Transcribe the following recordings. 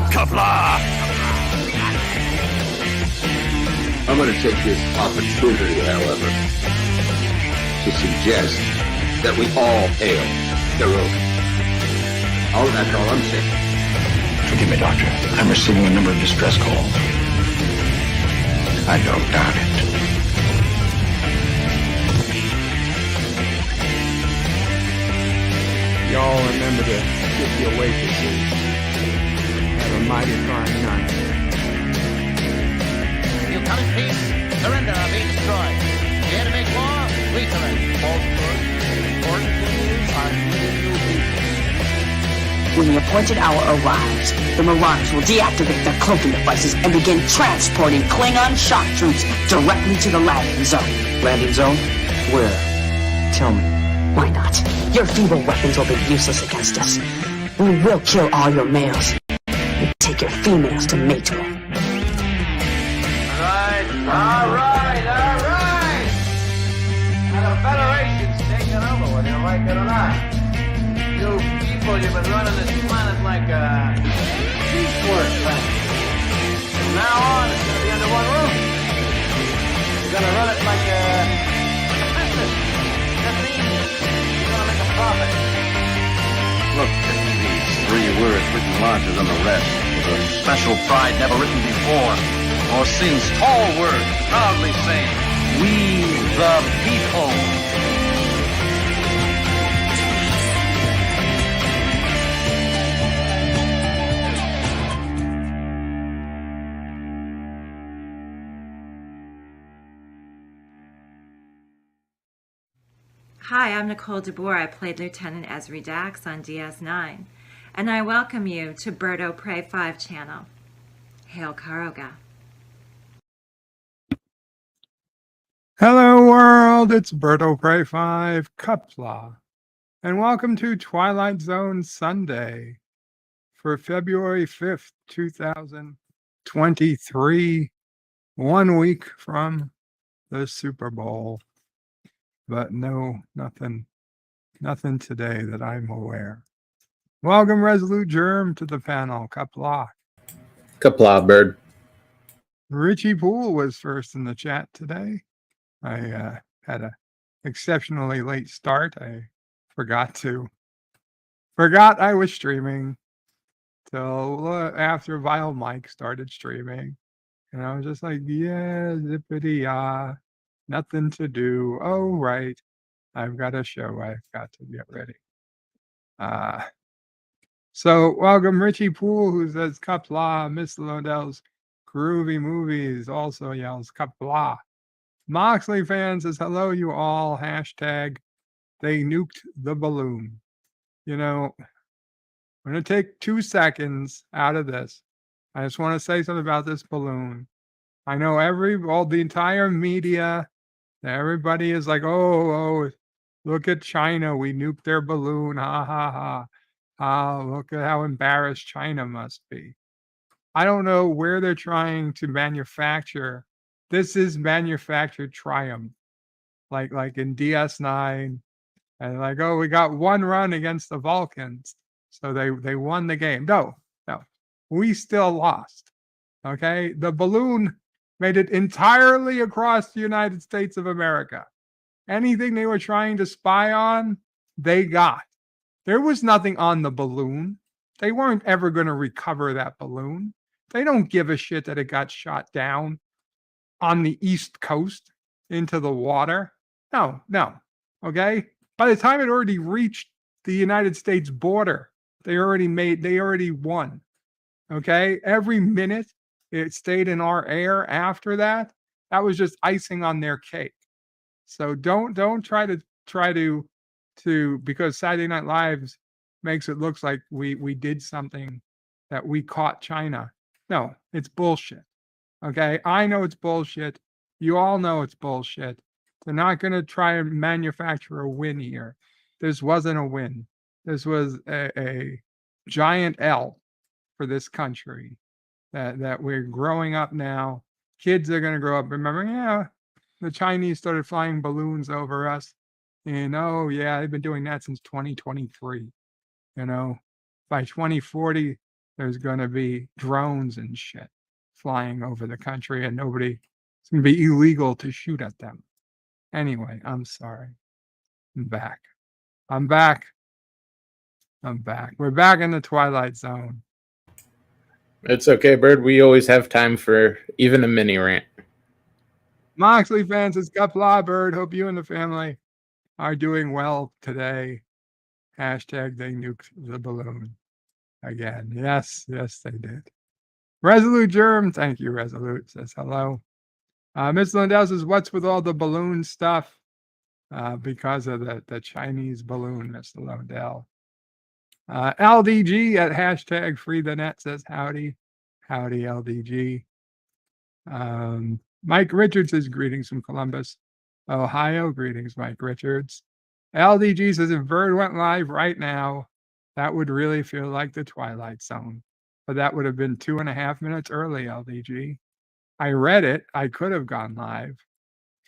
Qapla! I'm going to take this opportunity, however, to suggest that we all hail Heroic. Oh, that's all I'm saying. Forgive me, Doctor. I'm receiving a number of distress calls. I don't doubt it. Y'all remember to get your waitresses. Have a mighty fine night. You come in peace, surrender or be destroyed. Here to make war, we surrender. Falsehood, important things are giving you peace. When the appointed hour arrives, the Marauders will deactivate their cloaking devices and begin transporting Klingon shock troops directly to the landing zone. Landing zone? Where? Tell me. Why not? Your feeble weapons will be useless against us. We will kill all your males and take your females to mate with. All right. Now the Federation's taking over, whether you like it or not. You people, you've been running this planet like a piecework thing. From now on, it's going to be under one roof. You're going to run it like a business. That's easy. You're going to make a profit. Look at these 3 words written larger than the rest. With a special pride never written before or since. Tall words proudly saying, "We the people." Hi, I'm Nicole DeBoer. I played Lieutenant Ezri Dax on DS9, and I welcome you to Birdo Prey 5 channel. Hail Karoga. Hello world, it's Birdo Prey 5, Qapla, and welcome to Twilight Zone Sunday for February 5th, 2023, 1 week from the Super Bowl. But no, nothing today that I'm aware. Welcome, Resolute Germ, to the panel. Qapla. Qapla, bird. Richie Poole was first in the chat today. I had a exceptionally late start. I forgot I was streaming till after Vile Mike started streaming. And I was just like, yeah, zippity-ah. Nothing to do. Oh, right. I've got a show I've got to get ready. So welcome Richie Poole, who says Qapla. Miss Lodell's Groovy Movies also yells Qapla. Moxley fan says, hello, you all. Hashtag they nuked the balloon. You know, I'm going to take 2 seconds out of this. I just want to say something about this balloon. I know the entire media, everybody is like, oh, look at China. We nuked their balloon. Ha, ha, ha. Look at how embarrassed China must be. I don't know where they're trying to manufacture. This is manufactured triumph. Like in DS9. And like, oh, we got 1 run against the Vulcans. So they won the game. No. We still lost. Okay? The balloon made it entirely across the United States of America. Anything they were trying to spy on, they got. There was nothing on the balloon. They weren't ever going to recover that balloon. They don't give a shit that it got shot down on the East Coast into the water. No. Okay? By the time it already reached the United States border, they already won. Okay? Every minute it stayed in our air after that. That was just icing on their cake. So don't try to because Saturday Night Live makes it look like we did something that we caught China. No, it's bullshit. Okay, I know it's bullshit. You all know it's bullshit. They're not going to try and manufacture a win here. This wasn't a win. This was a giant L for this country. That we're growing up now. Kids are going to grow up remembering, the Chinese started flying balloons over us. And, oh, yeah, they've been doing that since 2023. You know, by 2040, there's going to be drones and shit flying over the country, and it's going to be illegal to shoot at them. Anyway, I'm sorry. I'm back. We're back in the Twilight Zone. It's okay, Bird. We always have time for even a mini rant. Moxley fans, it's Qapla, Bird. Hope you and the family are doing well today. Hashtag they nuked the balloon again. Yes, they did. Resolute Germ, thank you, Resolute, says hello. Miss Lindell says, what's with all the balloon stuff? Because of the Chinese balloon, Mr. Lindell. LDG at hashtag free the net says howdy. Howdy, LDG. Mike Richards says greetings from Columbus, Ohio. Greetings, Mike Richards. LDG says if Bird went live right now, that would really feel like the Twilight Zone. But that would have been 2.5 minutes early, LDG. I read it. I could have gone live,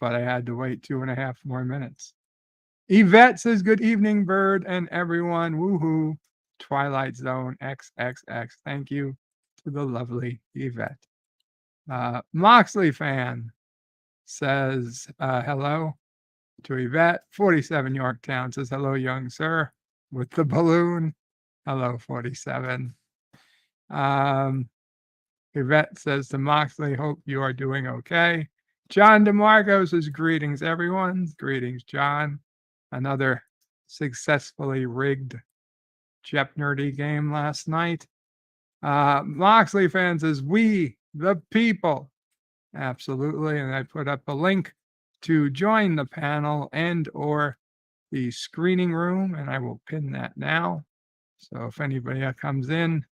but I had to wait 2.5 more minutes. Yvette says, good evening, Bird and everyone. Woohoo. Twilight Zone XXX. Thank you to the lovely Yvette. Moxley fan says hello to Yvette. 47 Yorktown says hello, young sir, with the balloon. Hello, 47. Yvette says to Moxley, hope you are doing okay. John DeMarco says greetings, everyone. Greetings, John. Another successfully rigged Jep Nerdy game last night. Moxley fan says, we, the people. Absolutely. And I put up a link to join the panel and or the screening room, and I will pin that now. So if anybody comes in,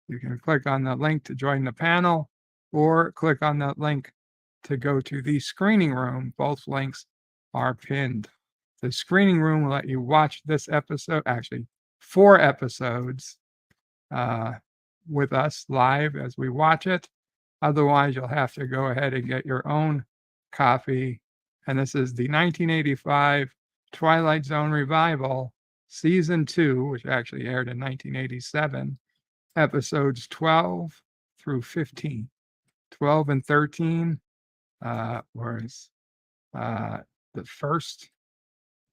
you can click on the link to join the panel or click on that link to go to the screening room. Both links are pinned. The screening room will let you watch this episode, actually 4 episodes with us live as we watch it. Otherwise, you'll have to go ahead and get your own copy. And this is the 1985 Twilight Zone Revival, Season 2, which actually aired in 1987, episodes 12 through 15. 12 and 13 was the first,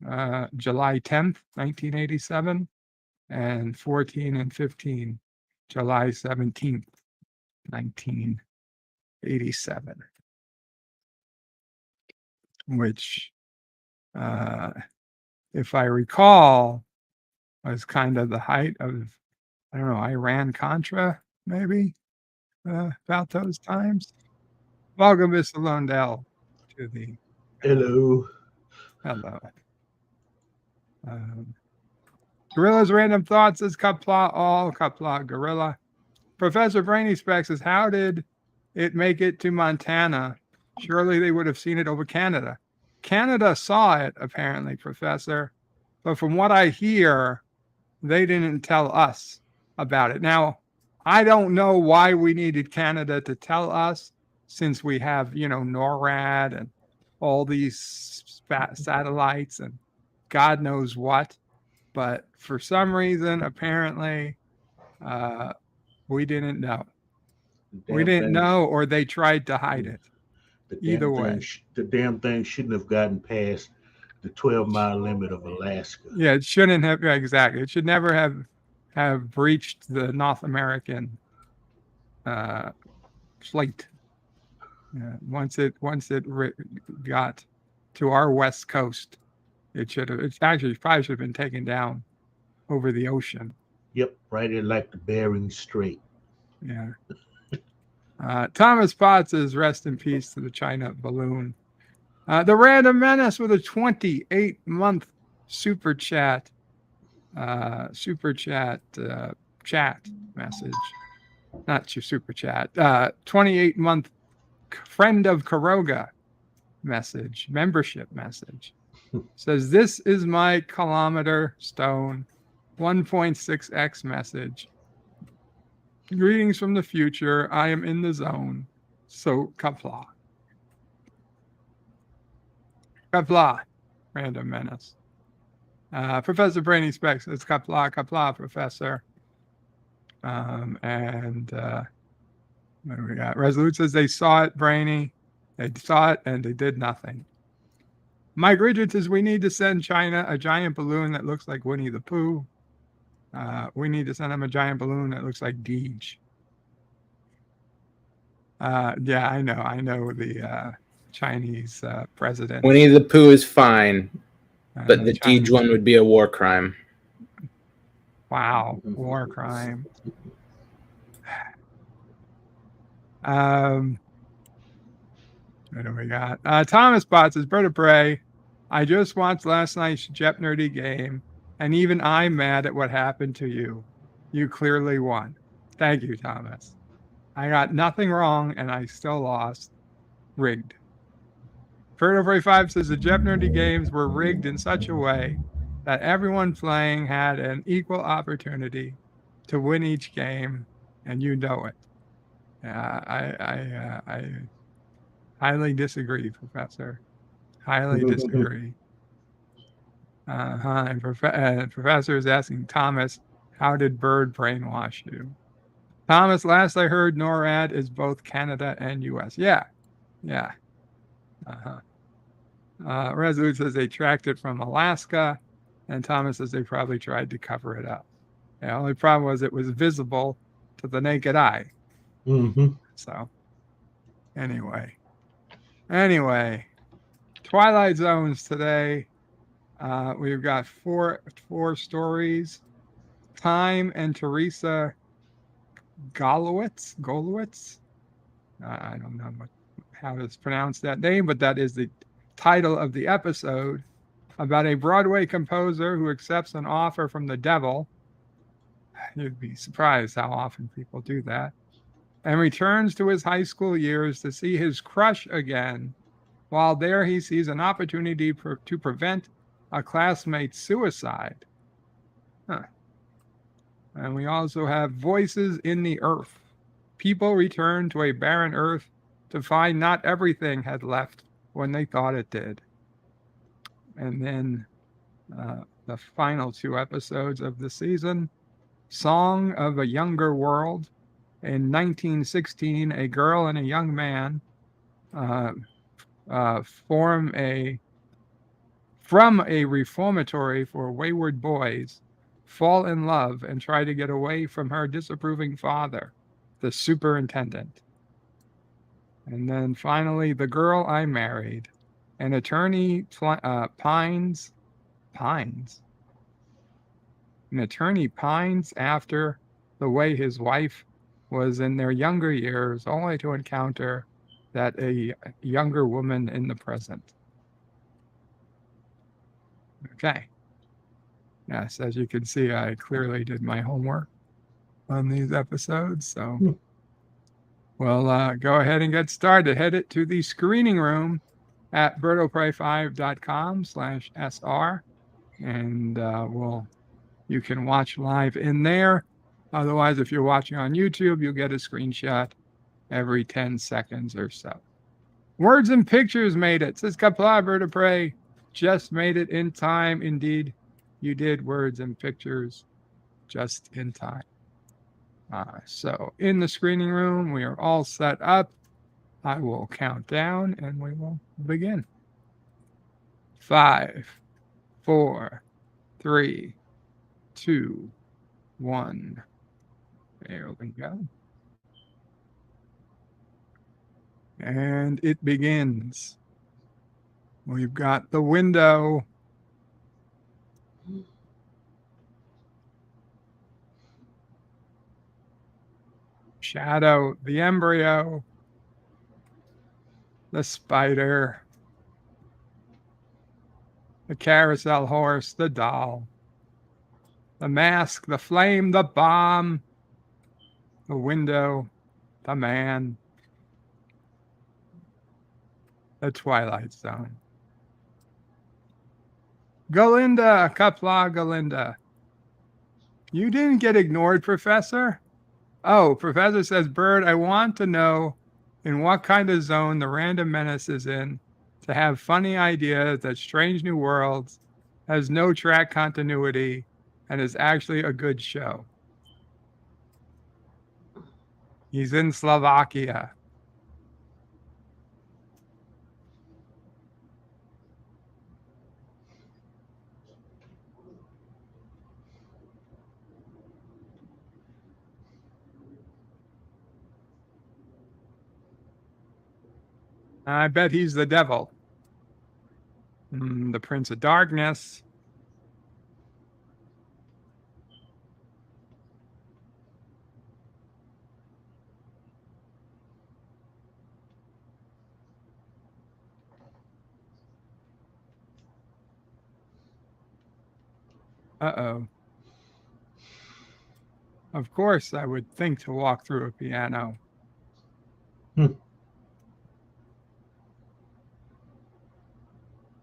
July 10th, 1987, and 14 and 15, July 17th, 1987, which, if I recall, was kind of the height of, I don't know, Iran-Contra, maybe, about those times. Welcome, Mr. Lundell, to the... Hello. Gorilla's Random Thoughts is Qapla, all Qapla Gorilla. Professor Brainy Specs says, how did it make it to Montana? Surely they would have seen it over Canada. Canada saw it, apparently, Professor. But from what I hear, they didn't tell us about it. Now, I don't know why we needed Canada to tell us, since we have, NORAD and all these satellites and God knows what. But for some reason, apparently, we didn't know. We didn't know, or they tried to hide it. Either way. The damn thing shouldn't have gotten past the 12-mile limit of Alaska. Yeah, it shouldn't have. Exactly. It should never have breached the North American plate. Once it got to our west coast, it probably should have been taken down over the ocean. Yep, right in like the Bering Strait. Yeah. Thomas Potts says, rest in peace to the China balloon. The Random Menace with a 28-month super chat chat message. Not your super chat. 28-month friend of Karoga membership message. Says, this is my kilometer stone 1.6x message. Greetings from the future. I am in the zone. So Qapla. Qapla. Random Menace. Professor Brainy Specs. It's Qapla, Professor. What do we got? Resolute says they saw it, Brainy. They saw it and they did nothing. Mike Richards says we need to send China a giant balloon that looks like Winnie the Pooh. We need to send them a giant balloon that looks like Deej. Yeah, I know the Chinese president. Winnie the Pooh is fine, but the Chinese. Deej one would be a war crime. Wow, war crime. What do we got? Thomas Bot says, Bird of Prey, I just watched last night's Jep Nerdy game, and even I'm mad at what happened to you. You clearly won. Thank you, Thomas. I got nothing wrong, and I still lost. Rigged. Bird of Prey 5 says the Jep Nerdy games were rigged in such a way that everyone playing had an equal opportunity to win each game, and you know it. I highly disagree, Professor. Highly disagree. And Professor is asking Thomas, how did Bird brainwash you? Thomas, last I heard, NORAD is both Canada and U.S. Yeah. Resolute says they tracked it from Alaska, and Thomas says they probably tried to cover it up. The only problem was it was visible to the naked eye. Mm-hmm. So, anyway, Twilight Zones today. We've got four stories. Time and Teresa Golowitz. I don't know how to pronounce that name, but that is the title of the episode, about a Broadway composer who accepts an offer from the devil. You'd be surprised how often people do that. And returns to his high school years to see his crush again. While there, he sees an opportunity to prevent a classmate's suicide. And we also have Voices in the Earth. People return to a barren earth to find not everything had left when they thought it did. And then the final two episodes of the season, Song of a Younger World. In 1916, a girl and a young man from a reformatory for wayward boys fall in love and try to get away from her disapproving father, the superintendent. And then finally, The Girl I Married. An attorney pines after the way his wife was in their younger years, only to encounter that a younger woman in the present. Okay. Yes, as you can see, I clearly did my homework on these episodes. So we'll go ahead and get started. Head it to the screening room at birdofprey5.com/SR. And you can watch live in there. Otherwise, if you're watching on YouTube, you'll get a screenshot every 10 seconds or so. Words and Pictures made it. Says Qapla, Bird of Prey. Just made it in time. Indeed, you did. Words and Pictures just in time. So in the screening room, we are all set up. I will count down and we will begin. 5, 4, 3, 2, 1. There we go. And it begins. We've got the window. Shadow, the embryo. The spider. The carousel horse, the doll. The mask, the flame, the bomb. The window, the man. The Twilight Zone. Galinda, Qapla, Galinda. You didn't get ignored, Professor? Oh, Professor says, Bird, I want to know in what kind of zone the Random Menace is in to have funny ideas that Strange New Worlds has no track continuity and is actually a good show. He's in Slovakia. I bet he's the devil. The Prince of Darkness. Uh-oh. Of course, I would think to walk through a piano.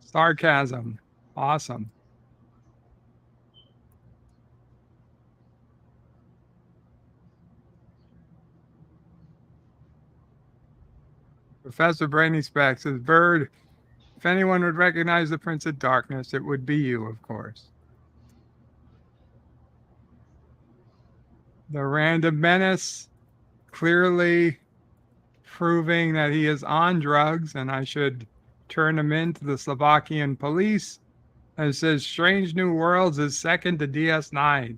Sarcasm. Awesome. Professor Brainy Speck says, Bird, if anyone would recognize the Prince of Darkness, it would be you, of course. The Random Menace, clearly proving that he is on drugs and I should turn him in to the Slovakian police. And it says Strange New Worlds is second to DS9.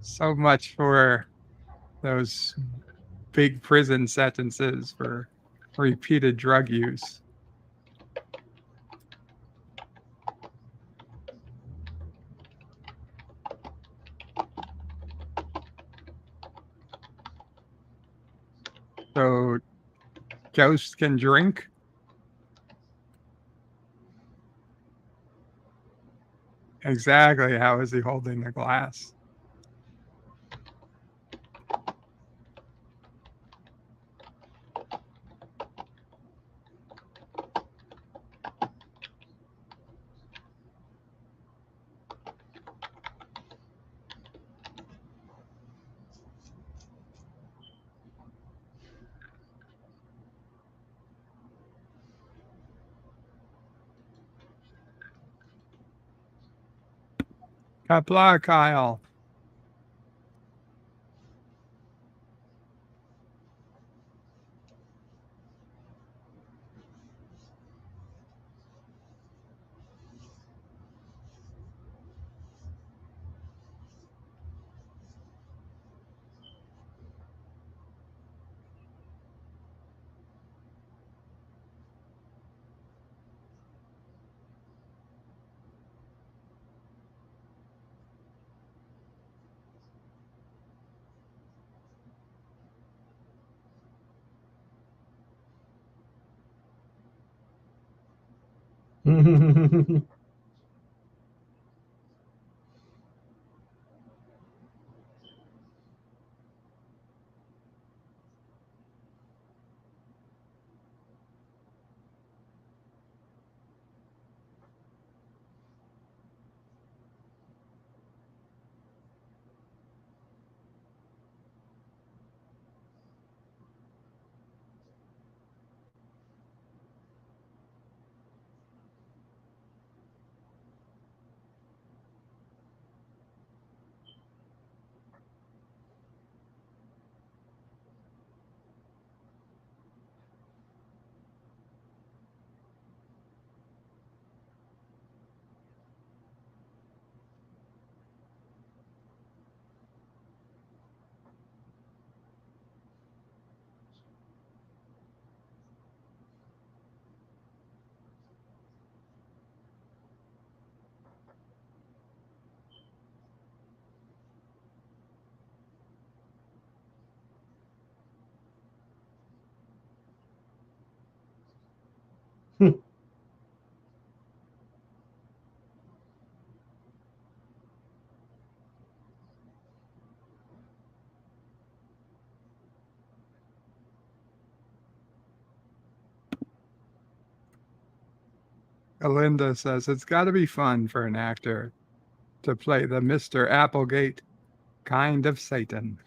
So much for those big prison sentences for repeated drug use. So ghosts can drink? Exactly. How is he holding the glass? Qapla, Kyle. Alinda says it's got to be fun for an actor to play the Mr. Applegate kind of Satan.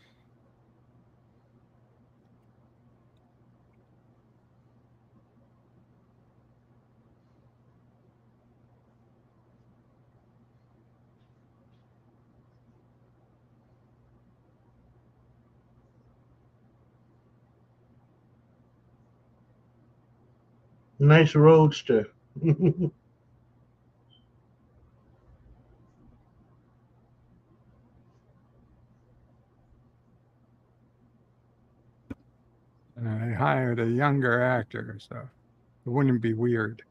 Nice roadster. And I hired a younger actor, so it wouldn't be weird.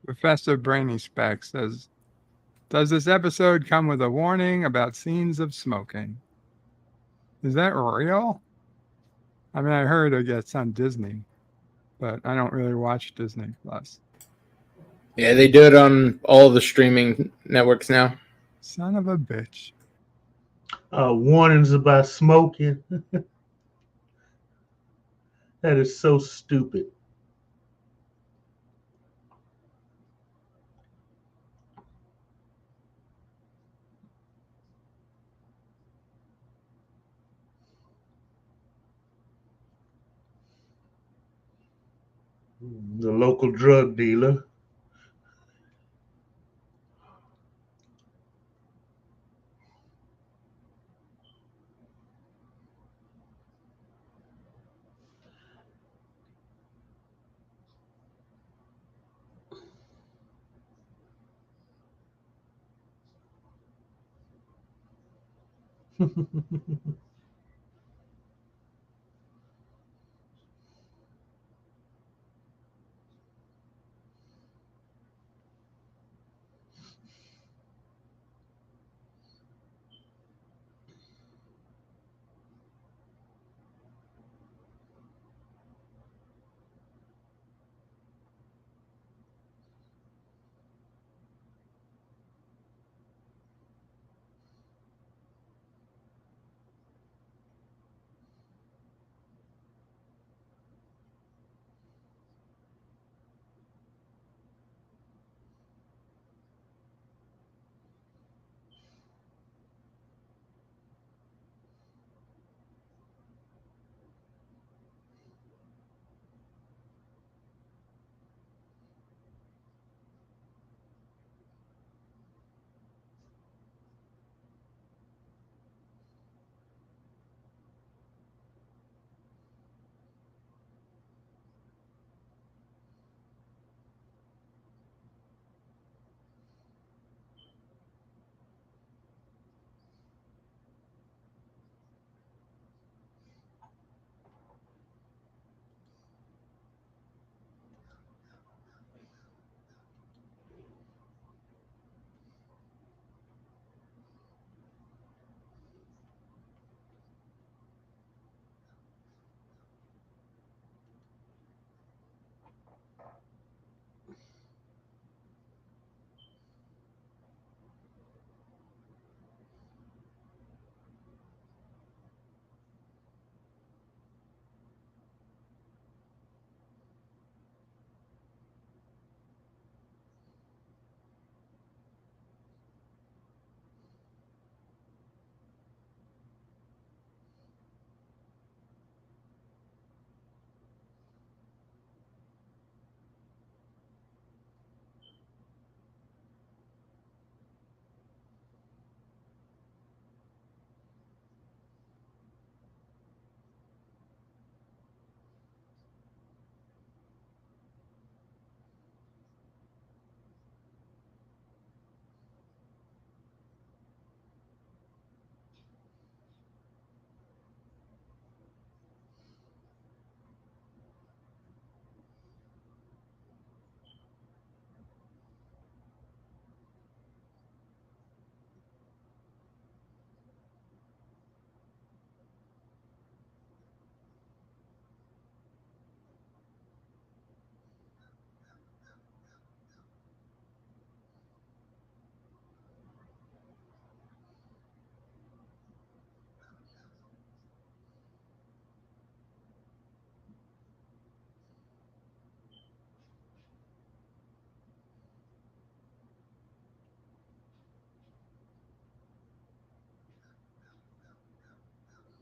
Professor Brainy Speck says, does this episode come with a warning about scenes of smoking? Is that real? I mean, I heard it gets on Disney, but I don't really watch Disney Plus. Yeah, they do it on all the streaming networks now. Son of a bitch. Warnings about smoking. That is so stupid. The local drug dealer.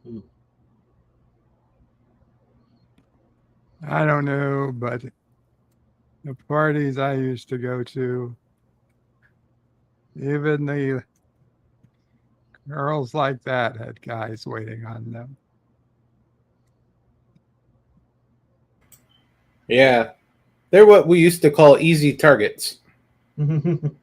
Hmm. I don't know, but the parties I used to go to, even the girls like that had guys waiting on them. Yeah. They're what we used to call easy targets. Mhm.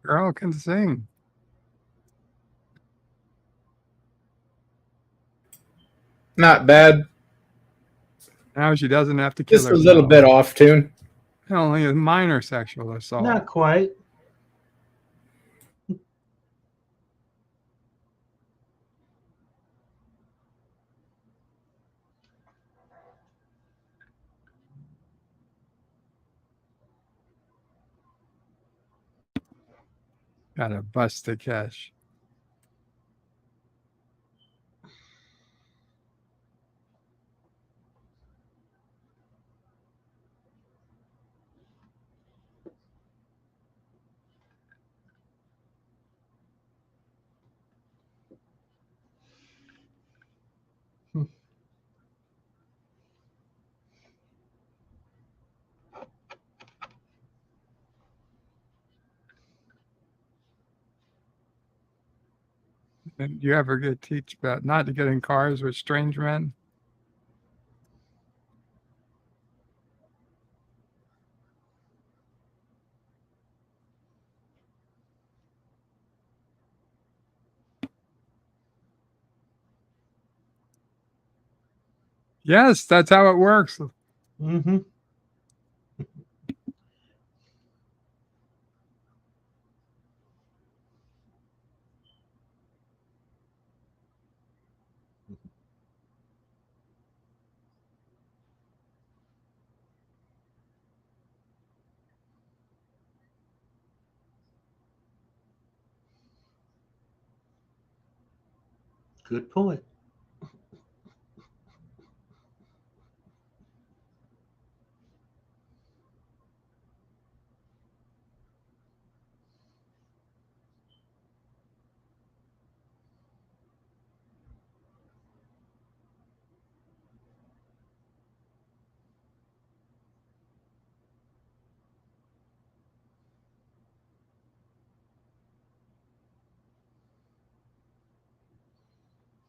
Girl can sing. Not bad. Now she doesn't have to kill Just a herself. little bit off tune. Only a minor sexual assault. Not quite. Gotta bust the cash. And you ever get teach about not to get in cars with strange men? Yes, that's how it works. Mm-hmm. Good point.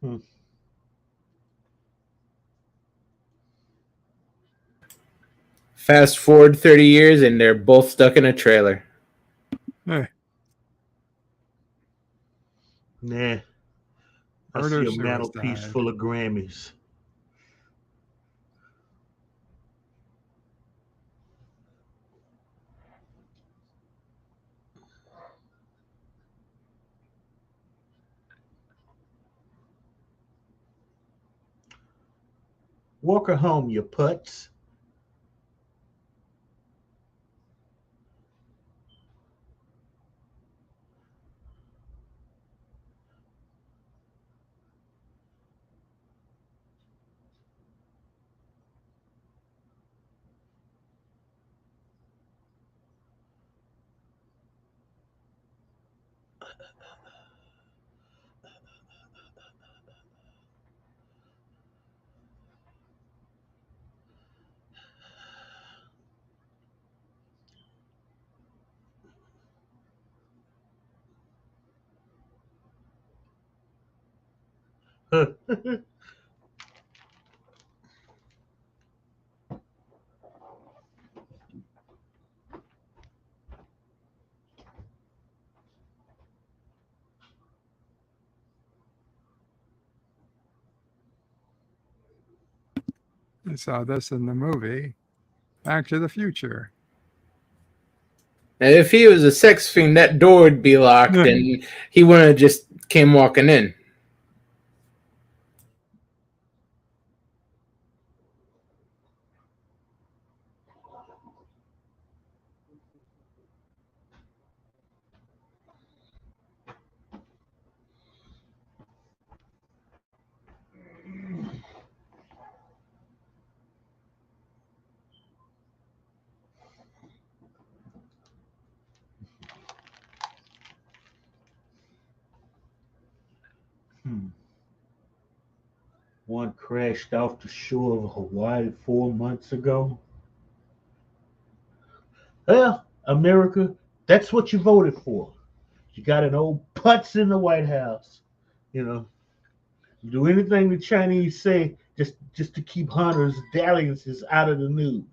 Hmm. Fast forward 30 years, and they're both stuck in a trailer. Hey, Nah. I murder, see a mantelpiece suicide. full of Grammys. Walk her home, you putz. I saw this in the movie Back to the Future. And if he was a sex fiend, that door would be locked, and he wouldn't have just came walking in. One crashed off the shore of Hawaii 4 months ago. Well, America, that's what you voted for. You got an old putz in the White House. You know, you do anything the Chinese say just to keep Hunter's dalliances out of the news.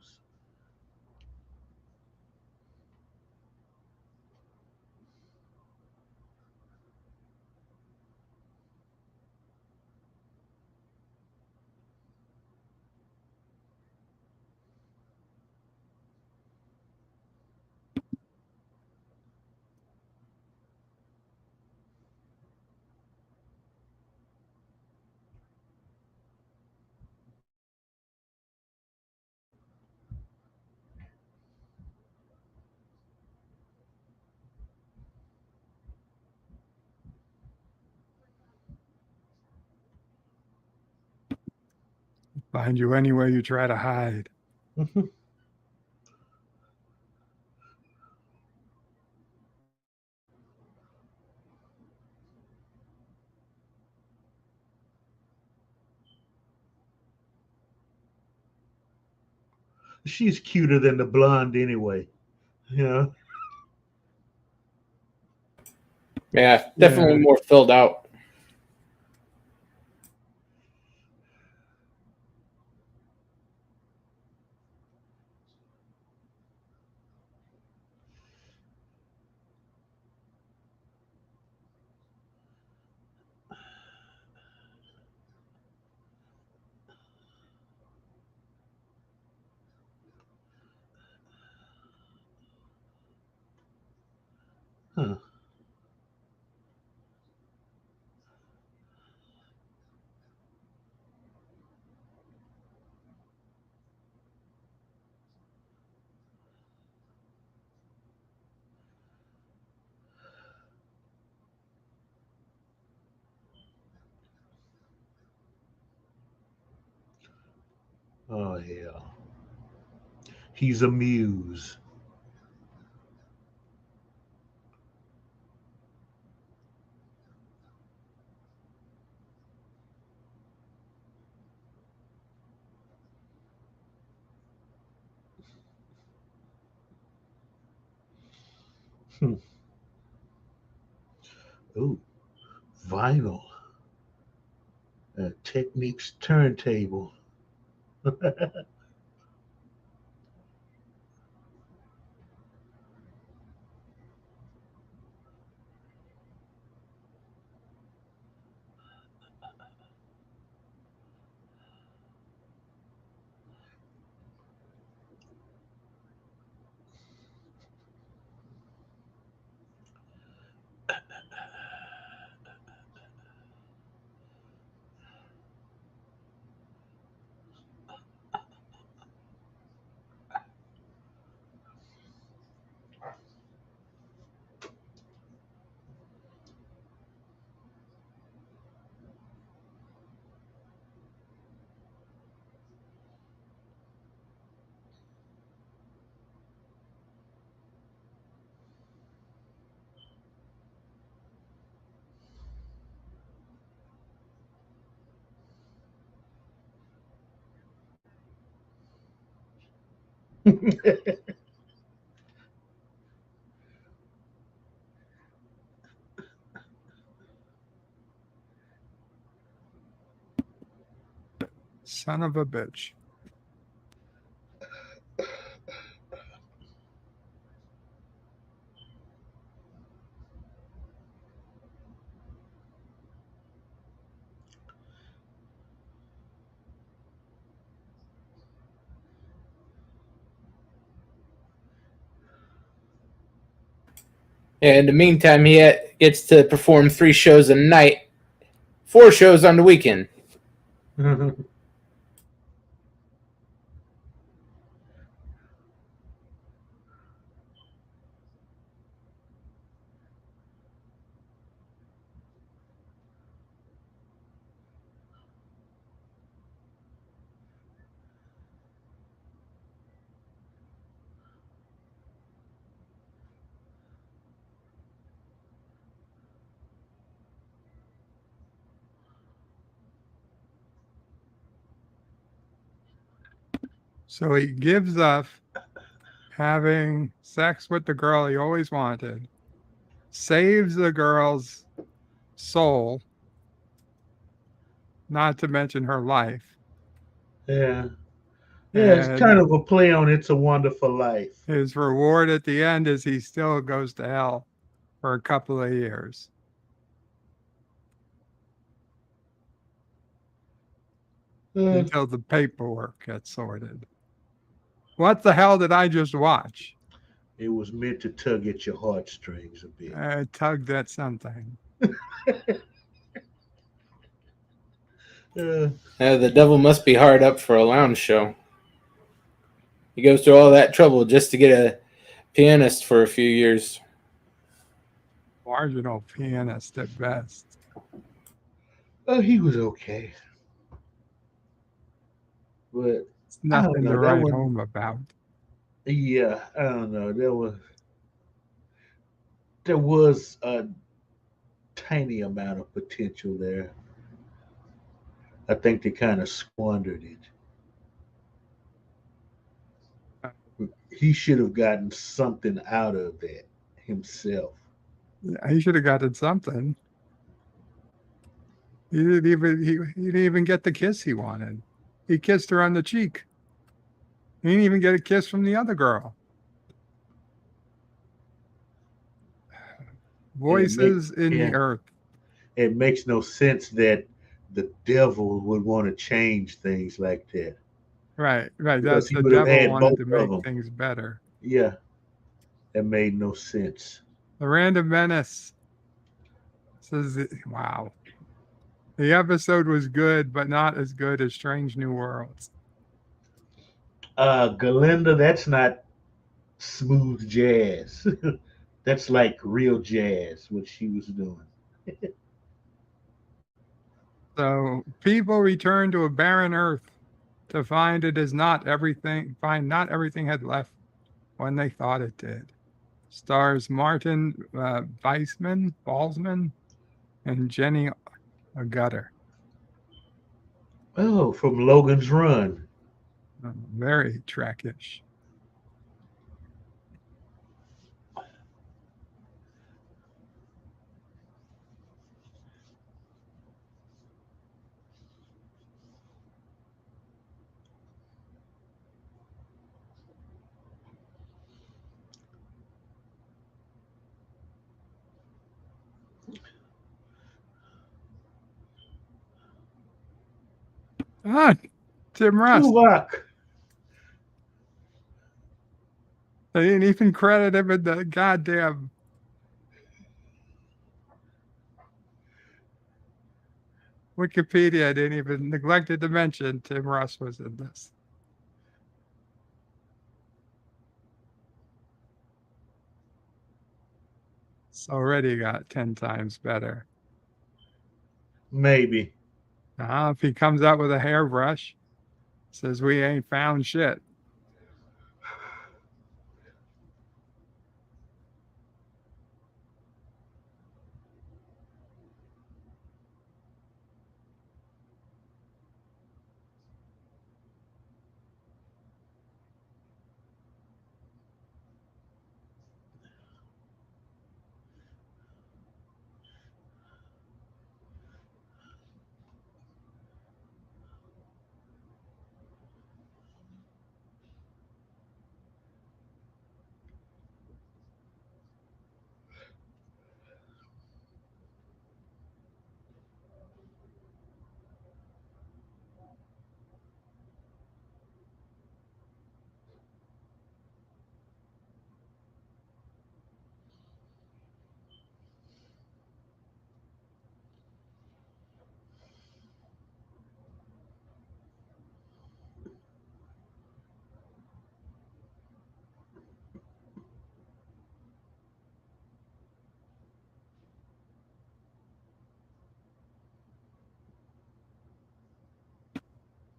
Find you anywhere you try to hide. She's cuter than the blonde anyway. You know? Yeah, definitely more filled out. Huh. Oh, yeah. He's a muse. Ooh, vinyl. Techniques turntable. Son of a bitch. Yeah, in the meantime, he gets to perform 3 shows a night, 4 shows on the weekend. So he gives up having sex with the girl he always wanted, saves the girl's soul, not to mention her life. Yeah. Yeah, it's kind of a play on It's a Wonderful Life. His reward at the end is he still goes to hell for a couple of years. Until the paperwork gets sorted. What the hell did I just watch? It was meant to tug at your heartstrings a bit. I tugged at something. The devil must be hard up for a lounge show. He goes through all that trouble just to get a pianist for a few years. Marginal pianist at best. Oh, he was okay. But it's nothing to write home about. Yeah, I don't know. There was a tiny amount of potential there. I think they kind of squandered it. He should have gotten something out of that himself. Yeah, he should have gotten something. He didn't even get the kiss he wanted. He kissed her on the cheek. He didn't even get a kiss from the other girl. Voices in the earth. It makes no sense that the devil would want to change things like that. Right. That's the devil wanted to make things better. Yeah. That made no sense. The Random Menace says, wow. The episode was good, but not as good as Strange New Worlds. Galinda, that's not smooth jazz. That's like real jazz, what she was doing. So people return to a barren earth to find it is not everything had left when they thought it did. Stars Martin Balsam, and Jenny Agutter. Oh, from Logan's Run. Very Trek-ish. Tim Russ. They didn't even credit him in the goddamn Wikipedia. Didn't even neglected to mention Tim Russ was in this. It's already got 10 times better. Maybe. If he comes out with a hairbrush, says we ain't found shit.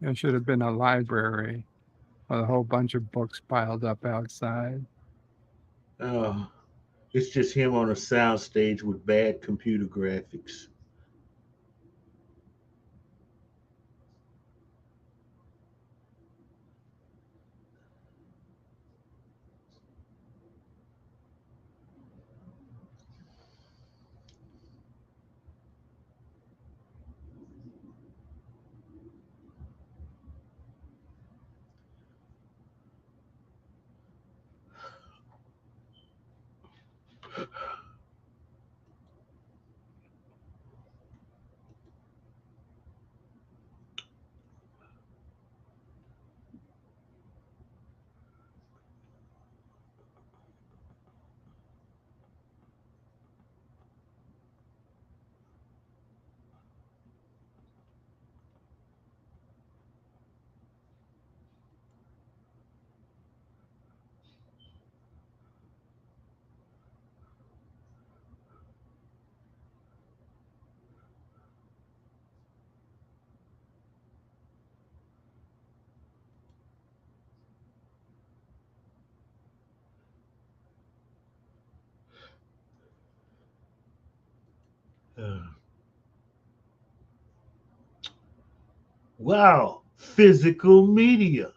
There should have been a library with a whole bunch of books piled up outside. It's just him on a soundstage with bad computer graphics. Wow, physical media.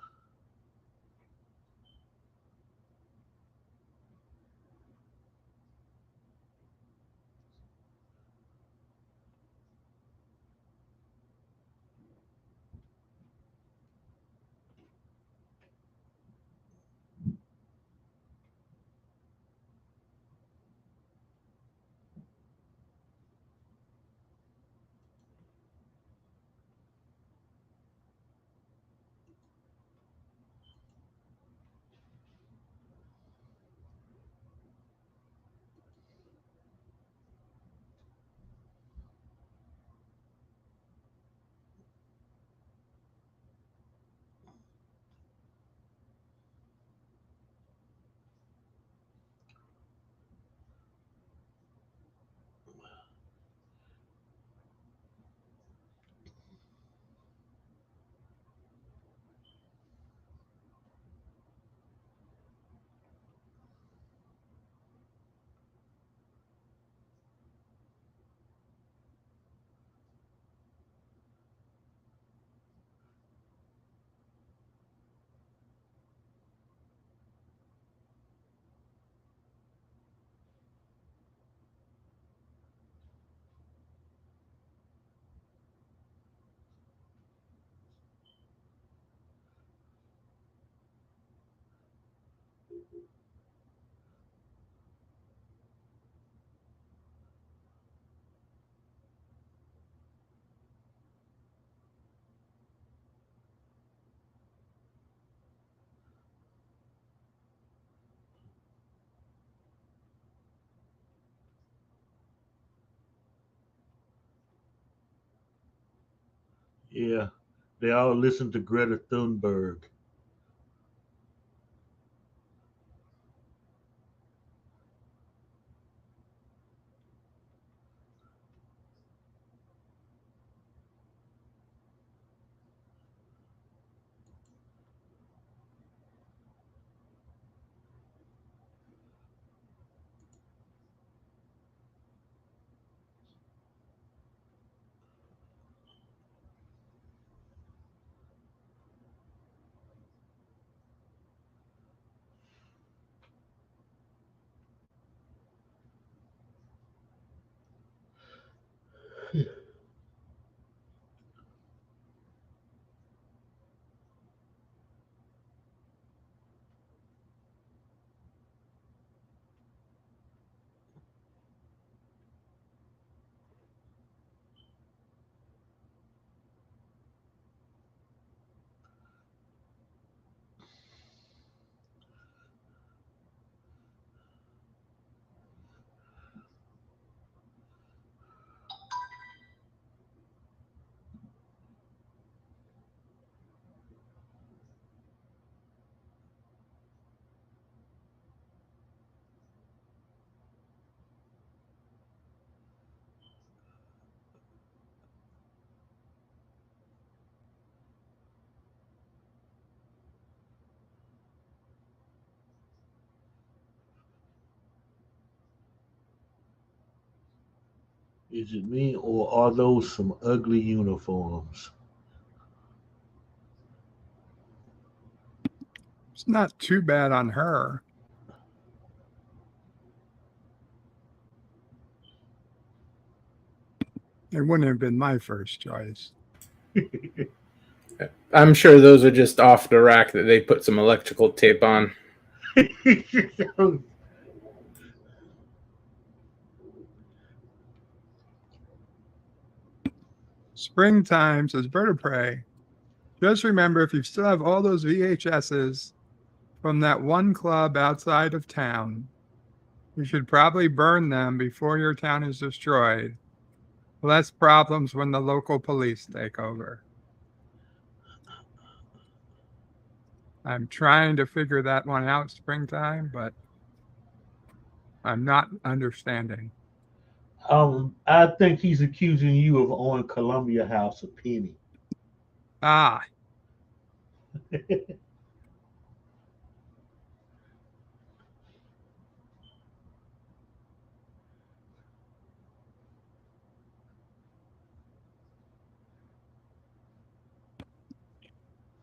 Yeah, they all listen to Greta Thunberg. Is it me or are those some ugly uniforms? It's not too bad on her. It wouldn't have been my first choice. I'm sure those are just off the rack that they put some electrical tape on. Springtime, says Bird of Prey. Just remember, if you still have all those VHSs from that one club outside of town, you should probably burn them before your town is destroyed. Less problems when the local police take over. I'm trying to figure that one out, Springtime, but I'm not understanding. I think he's accusing you of owing Columbia House a penny. Ah.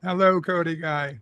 Hello, Cody Guy.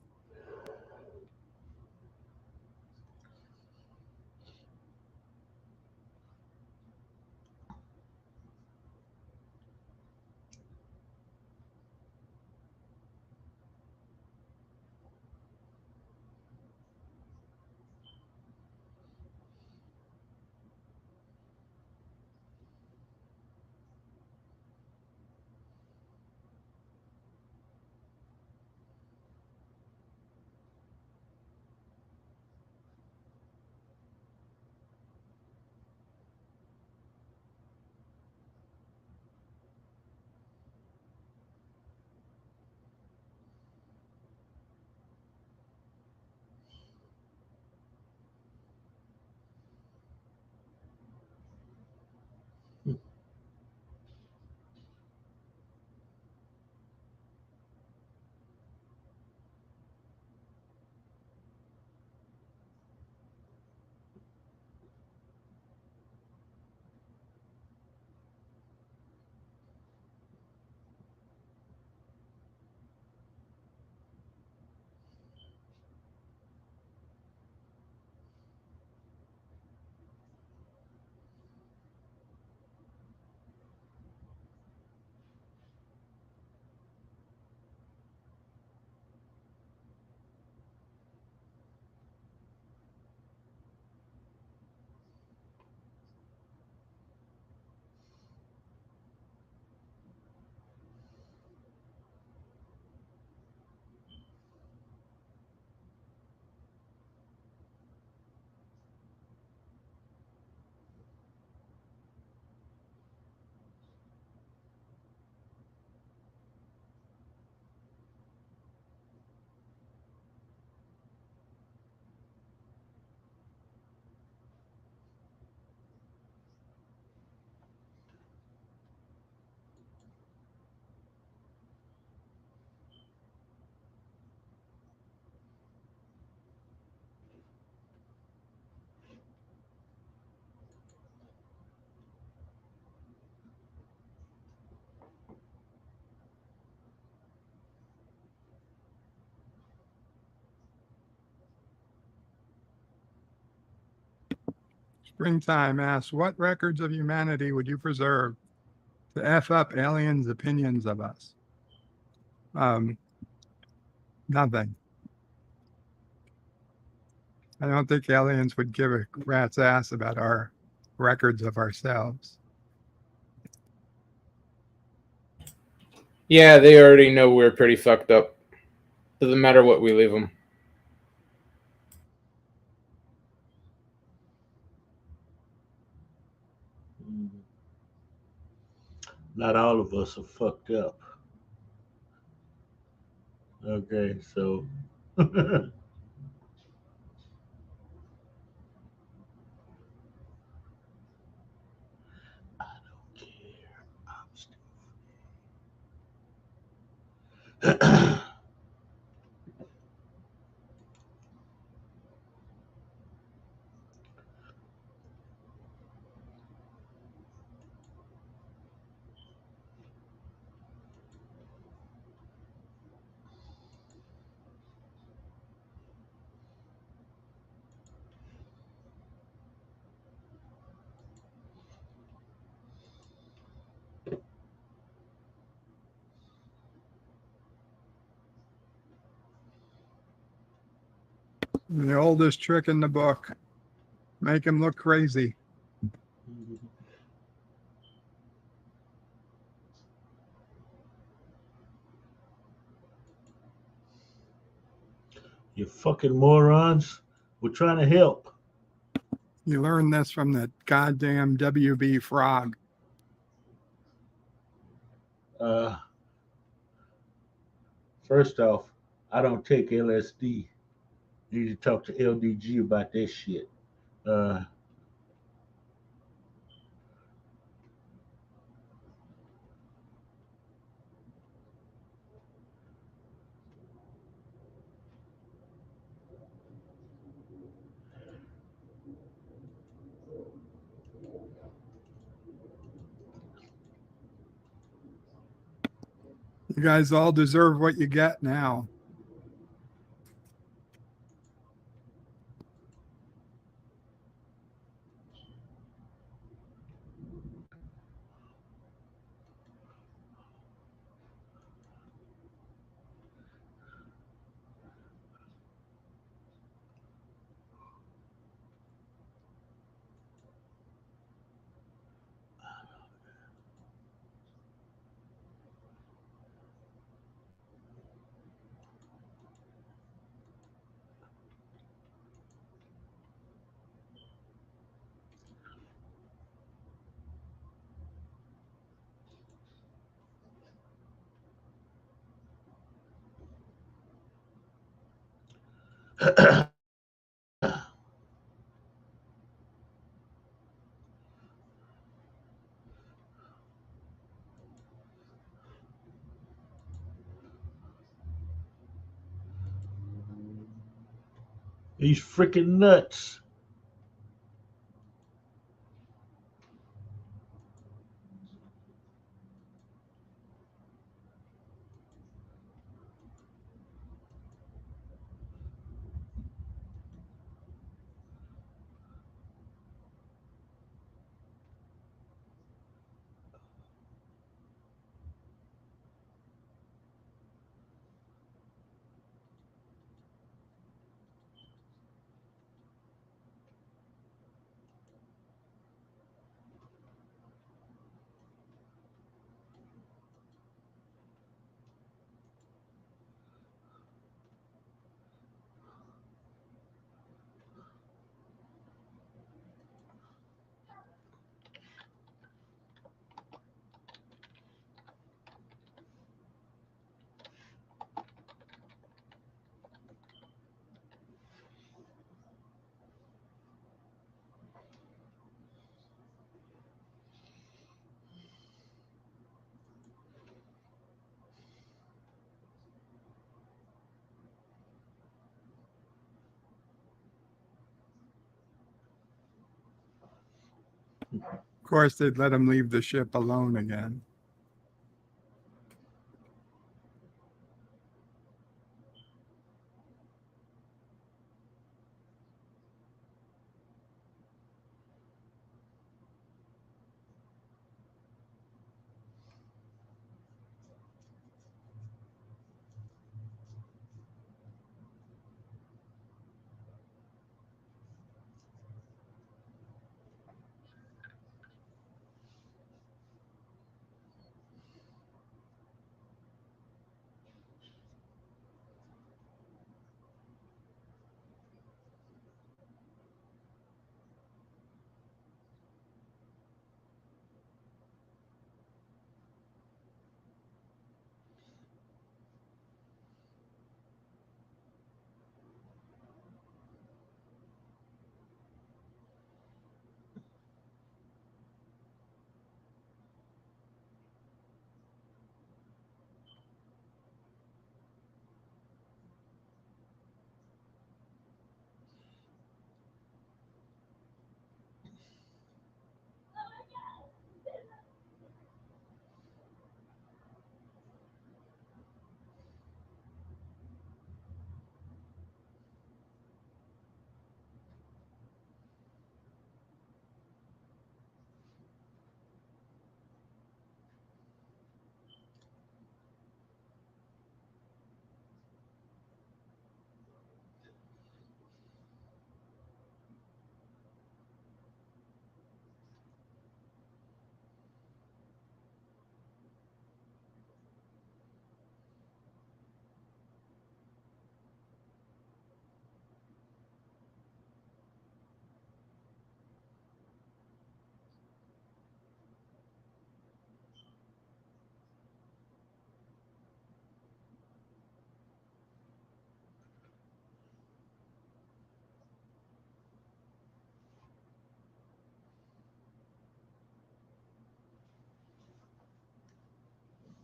Springtime asks, what records of humanity would you preserve to F up aliens' opinions of us? Nothing. I don't think aliens would give a rat's ass about our records of ourselves. Yeah, they already know we're pretty fucked up. Doesn't matter what we leave them. Not all of us are fucked up. Okay, so I don't care. I'm still The oldest trick in the book. Make him look crazy. You fucking morons. We're trying to help. You learned this from the goddamn WB Frog. First off, I don't take LSD. You need to talk to LDG about that shit. You guys all deserve what you get now. He's freaking nuts. Of course, they'd let him leave the ship alone again.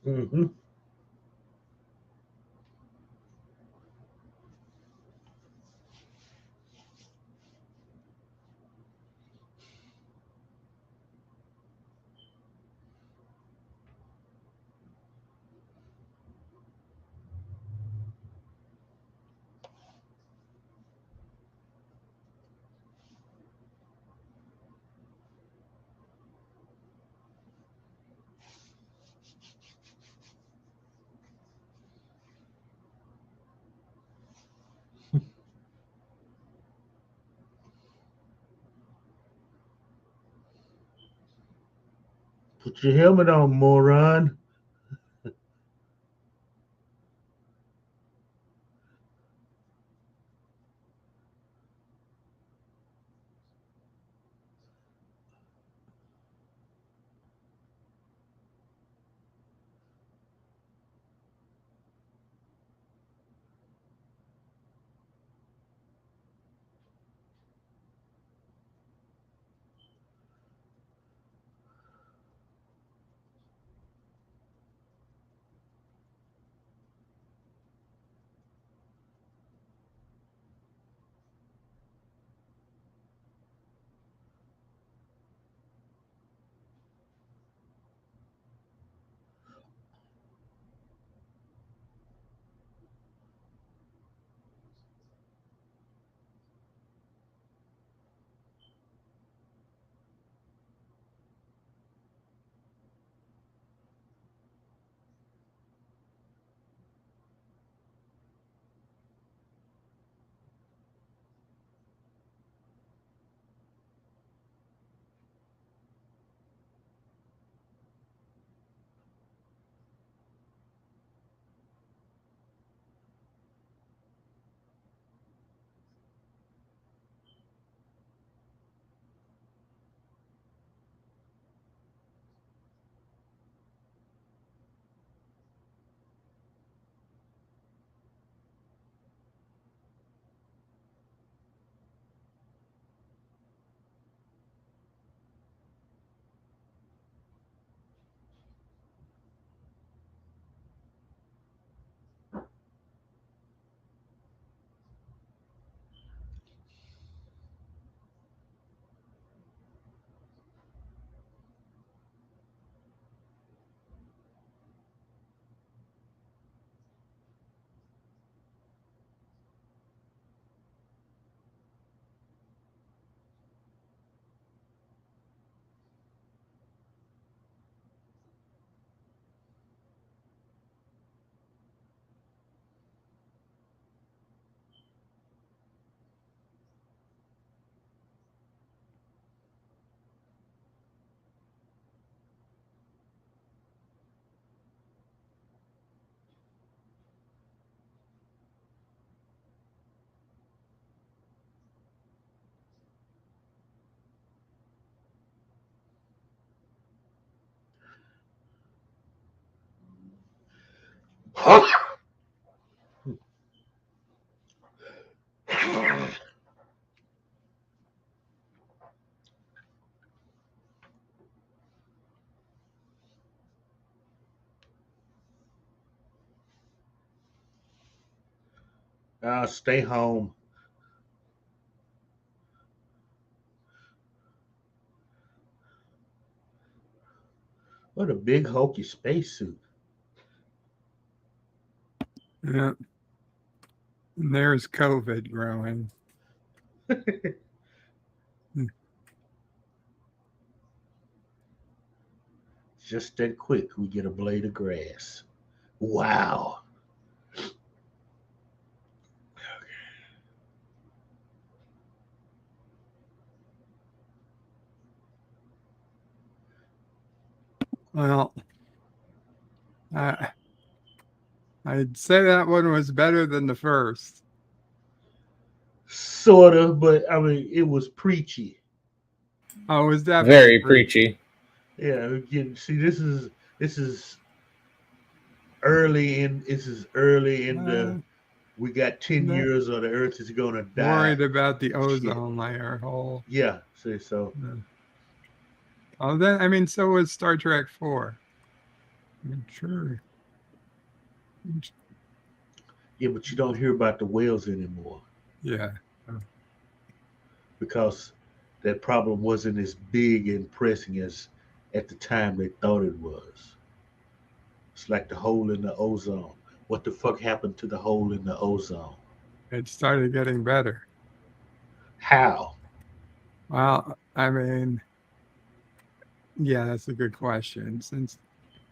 Mm-hmm. Put your helmet on, moron. Stay home. What a big hulky spacesuit. Yeah. And there's COVID growing. Just that quick, we get a blade of grass. Wow. Well, I'd say that one was better than the first. Sort of, but I mean, it was preachy. Oh, it was definitely Very preachy. Yeah, again, see, this is early in the. We got 10 years, or the Earth is gonna die. Worried about the ozone layer hole. Yeah, see, so. Oh, then I mean, so was Star Trek 4. Sure. Yeah, but you don't hear about the whales anymore Yeah. because that problem wasn't as big and pressing as at the time they thought it was. It's like the hole in the ozone. What the fuck happened to the hole in the ozone? It started getting better. How? Well, I mean, yeah, that's a good question. Since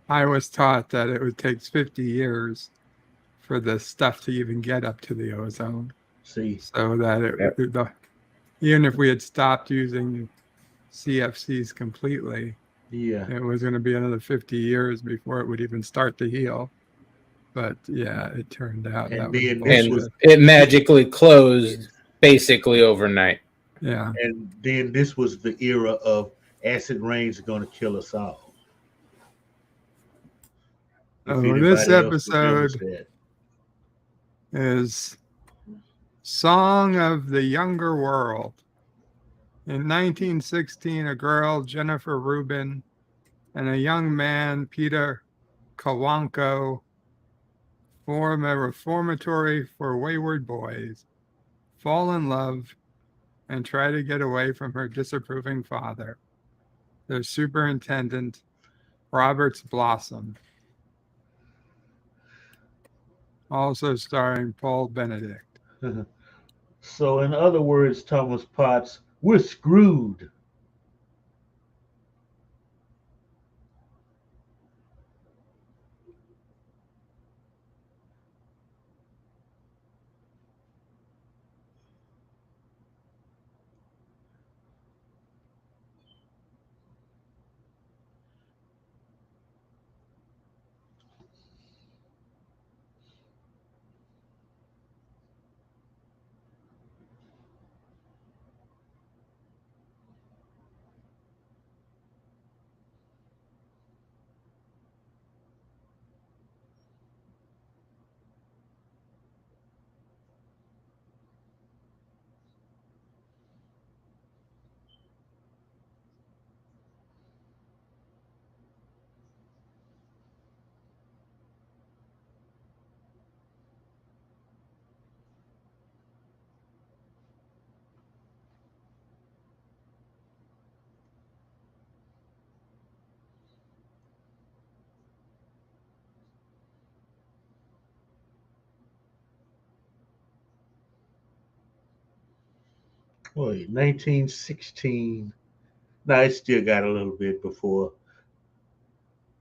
I was taught that it would take 50 years for the stuff to even get up to the ozone. See, So that even if we had stopped using CFCs completely, yeah, it was going to be another 50 years before it would even start to heal. But yeah, it turned out And that was then this And was- bullshit. it magically closed basically overnight. Yeah. and then this was the era of acid rains are going to kill us all. If Oh, anybody this else remembers episode that. is Song of the Younger World. In 1916, a girl, Jennifer Rubin, and a young man, Peter Kowanko, form a reformatory for wayward boys, fall in love, and try to get away from her disapproving father, their superintendent, Robert's Balsam. Also starring Paul Benedict. So, in other words, Thomas Potts, we're screwed. Wait, 1916. No, it still got a little bit before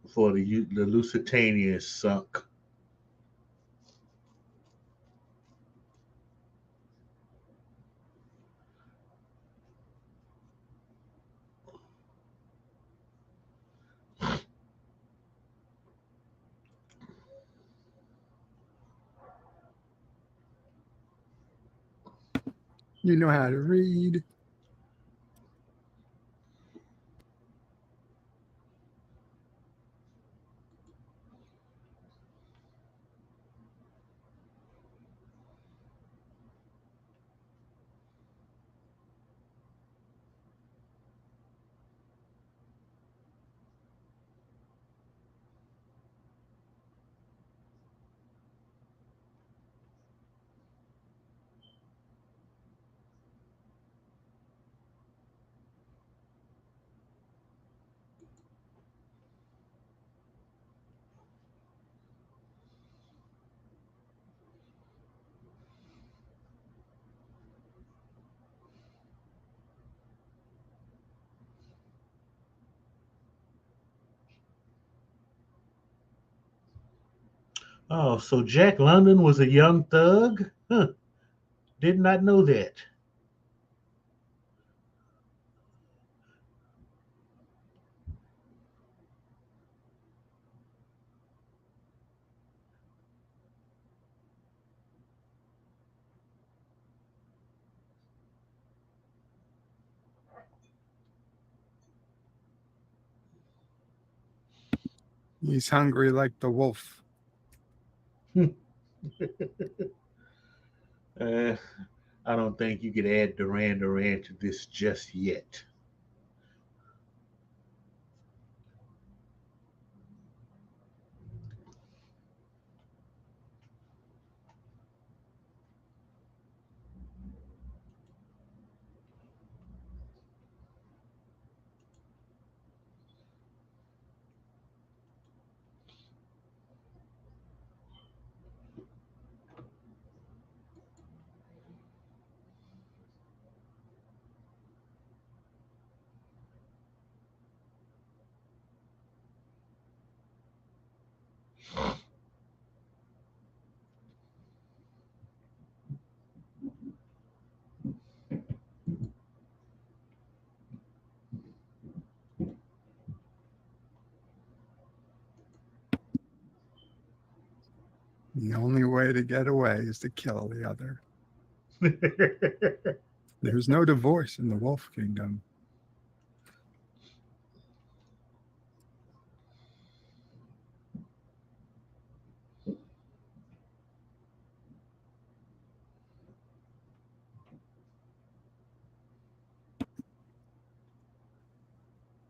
the Lusitania sunk. You know how to read. Oh, so Jack London was a young thug? Huh. Did not know that. He's hungry like the wolf. I don't think you could add Duran Duran to this just yet. The only way to get away is to kill the other. There's no divorce in the Wolf Kingdom.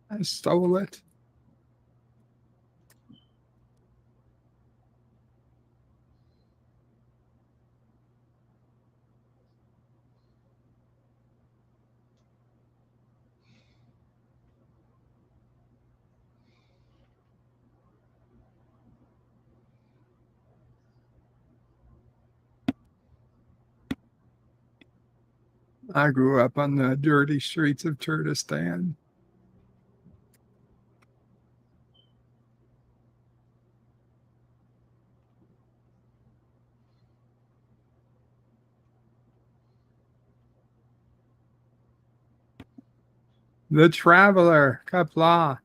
I stole it. I grew up on the dirty streets of Kurdistan. The Traveler, Qapla,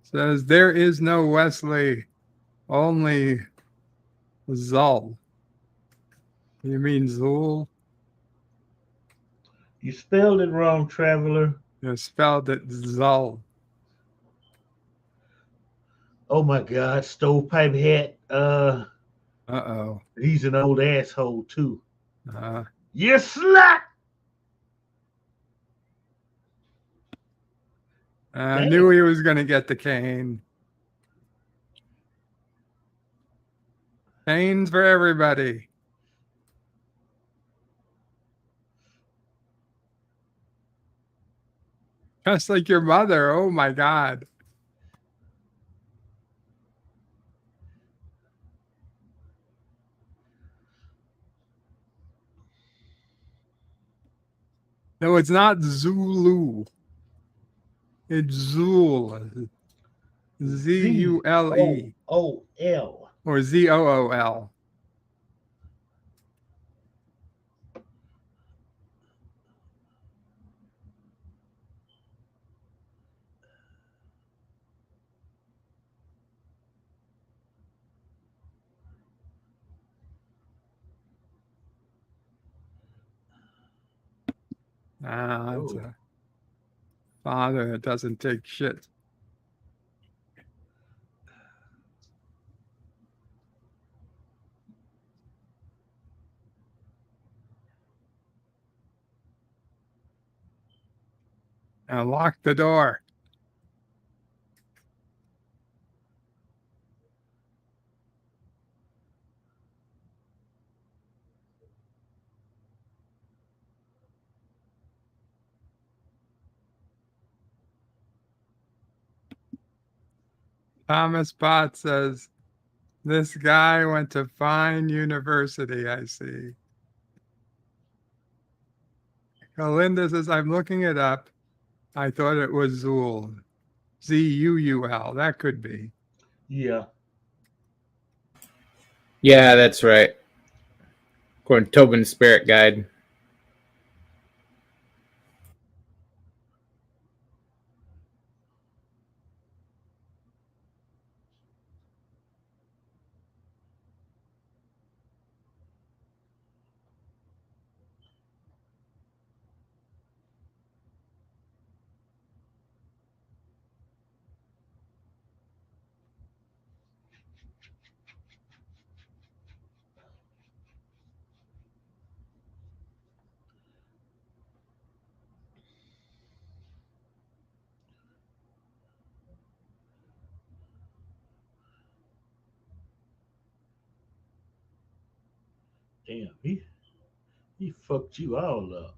says, there is no Wesley, only Zul. You mean Zul? You spelled it wrong, Traveler. You spelled it Zul. Oh my God, stovepipe hat. Uh-oh. He's an old asshole too. Uh, You slut! I knew he was going to get the cane. Canes for everybody. Just like your mother. Oh my God. No, it's not Zulu. It's Zool. Z-U-L-E. O-O-L. Or Z-O-O-L. It's a father that doesn't take shit. Now lock the door. Thomas Potts says, this guy went to fine university, I see. Galinda says, I'm looking it up. I thought it was Zool. Z-U-U-L. That could be. Yeah. Yeah, that's right. According to Tobin's Spirit Guide. Damn, he fucked you all up.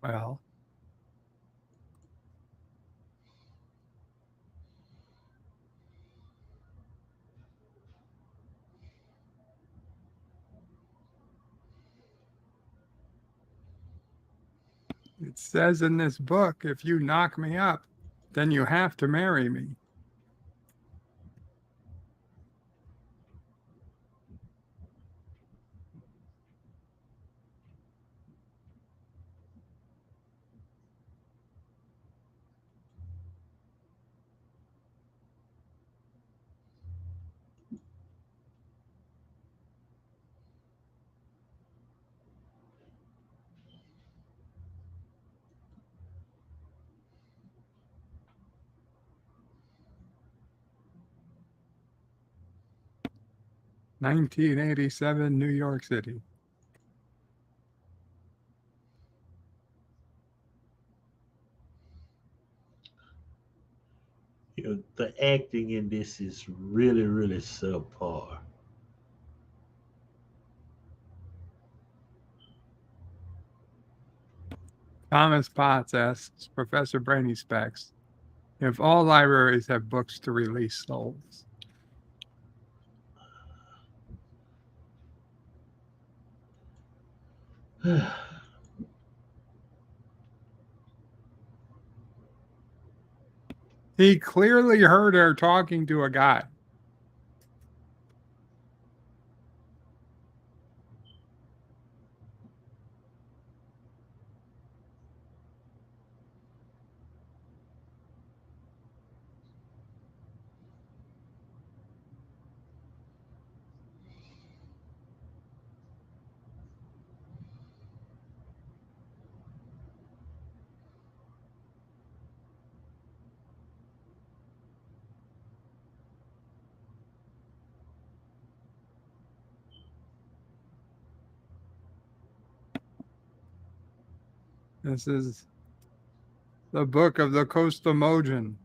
Well, it says in this book, if you knock me up, then you have to marry me. $1987, New York City. You know, the acting in this is really, really subpar. Thomas Potts asks Professor Brainy Specs if all libraries have books to release souls. He clearly heard her talking to a guy. This is the book of the Costamojan.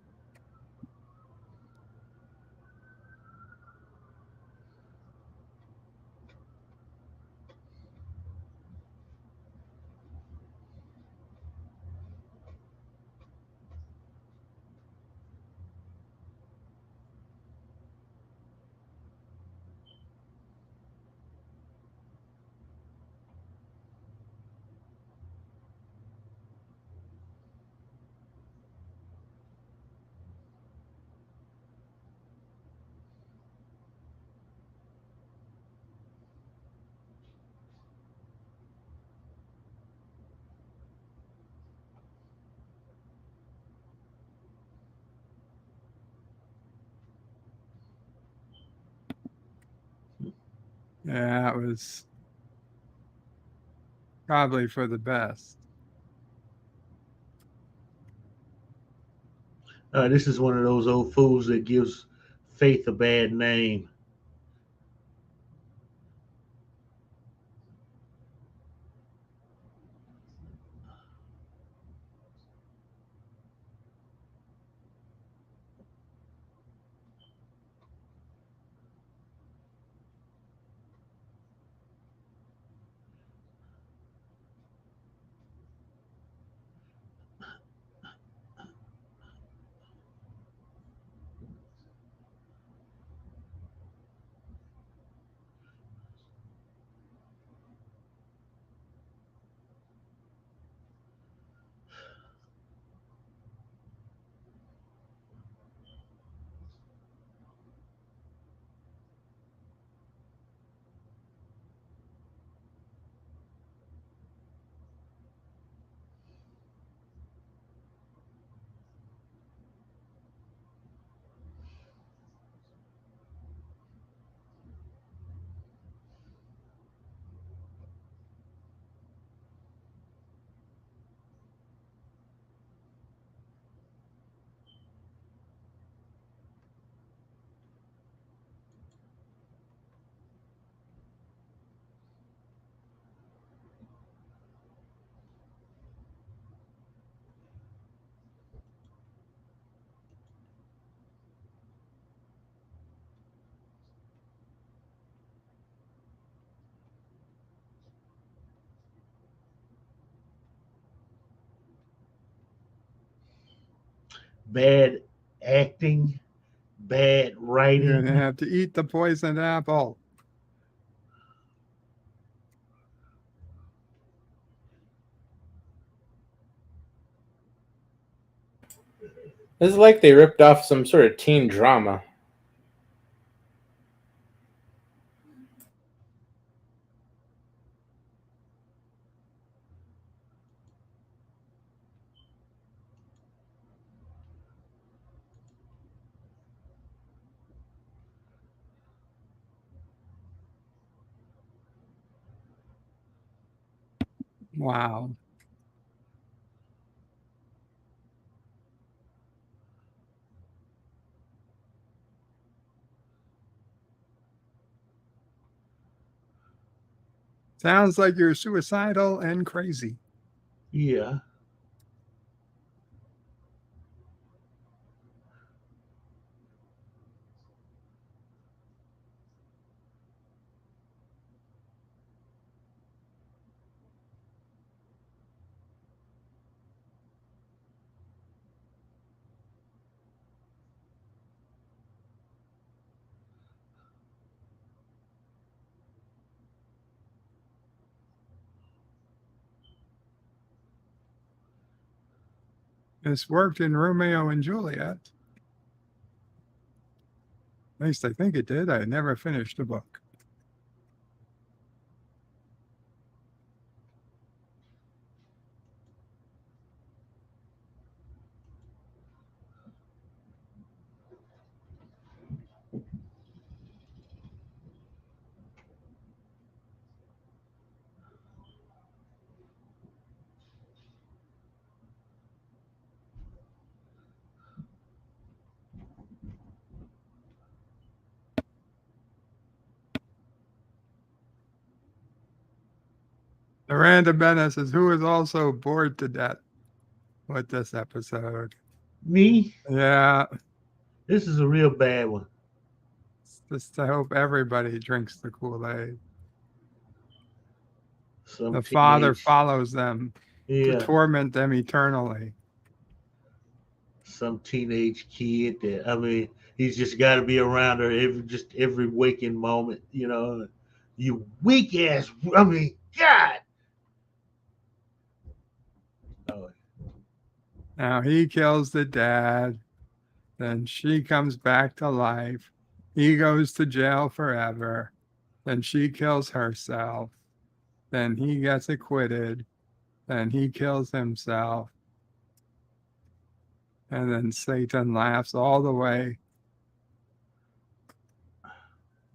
Yeah, it was probably for the best. This is one of those old fools that gives faith a bad name. bad acting, bad You're writing. gonna have to eat the poisoned apple. This is like they ripped off some sort of teen drama. Wow. Sounds like you're suicidal and crazy. Yeah. This worked in Romeo and Juliet. At least I think it did. I never finished the book. Miranda Bennett says, who is also bored to death with this episode? Me? Yeah. This is a real bad one. Just to hope everybody drinks the Kool-Aid. The father follows them to torment them eternally. Some teenage kid that, I mean, he's just got to be around her every waking moment, you know. You weak ass, I mean, God. Oh. Now he kills the dad. Then she comes back to life. He goes to jail forever. Then she kills herself. Then he gets acquitted. Then he kills himself. And then Satan laughs all the way.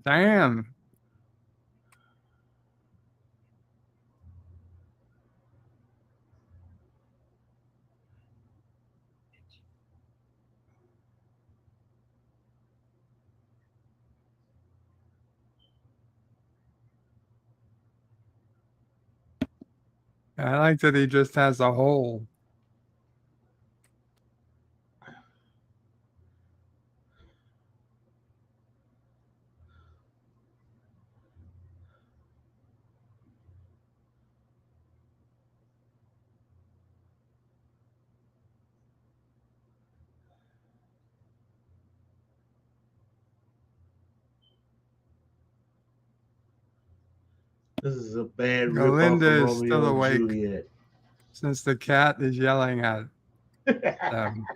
Damn. I like that he just has a hole. This is a bad ripoff Melinda of is still Romeo and awake Juliet. since the cat is yelling at them.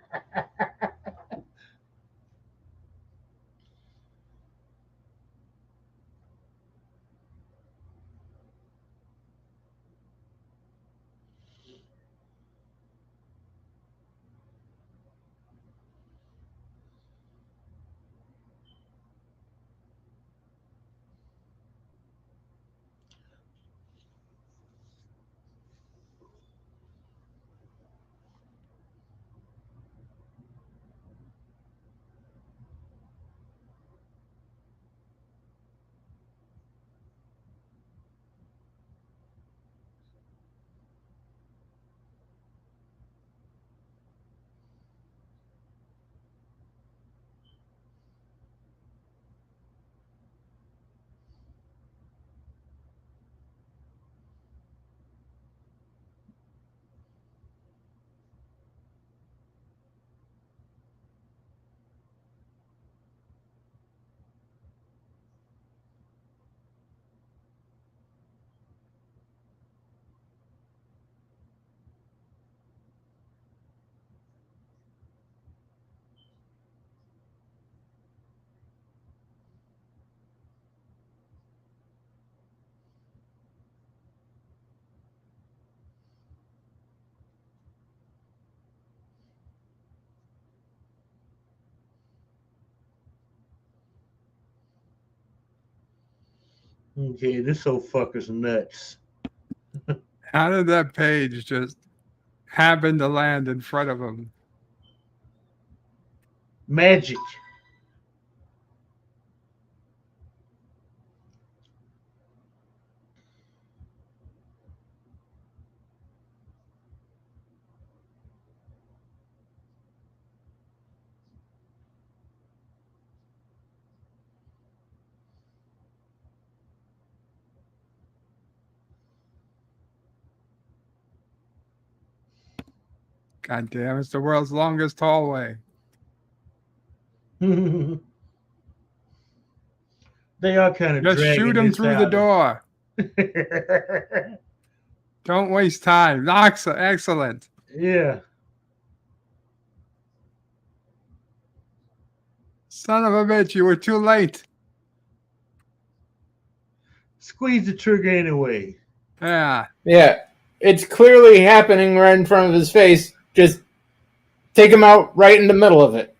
Okay, this old fucker's nuts. How did that page just happen to land in front of him? Magic. God damn, it's the world's longest hallway. They are kind of Just shoot him through the door. Don't waste time. Excellent. Yeah. Son of a bitch, you were too late. Squeeze the trigger anyway. Yeah. Yeah. It's clearly happening right in front of his face. Just take him out right in the middle of it.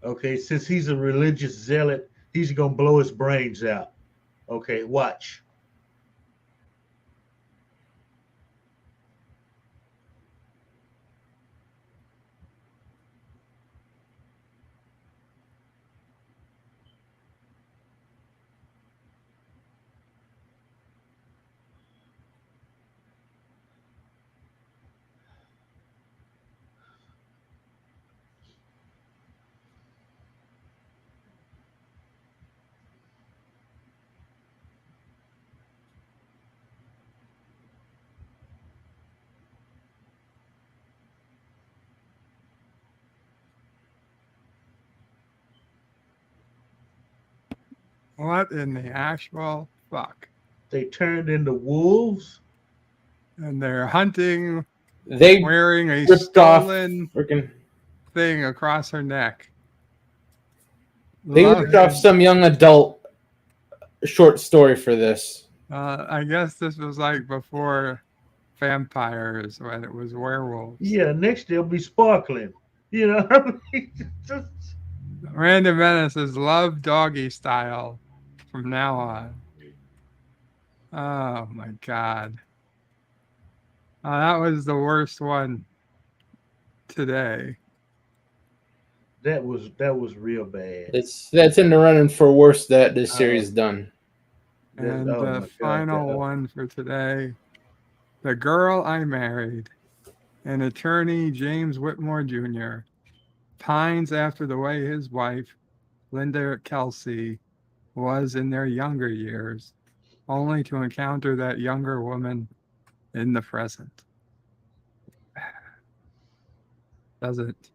Okay, since he's a religious zealot, he's going to blow his brains out. Okay, watch. What in the actual fuck? They turned into wolves. And they're hunting, They wearing a ripped off stolen freaking. thing across her neck. They ripped off some young adult short story for this. I guess this was like before vampires, when it was werewolves. Yeah, next they'll be sparkling. You know what I mean? Just... Random Menace is love doggy style from now on. Oh my god. That was the worst one today. That was real bad. That's in the running for worst that this series done. And the final one for today, The Girl I Married, an attorney, James Whitmore Jr., pines after the way his wife, Linda Kelsey, was in their younger years, only to encounter that younger woman in the present. Doesn't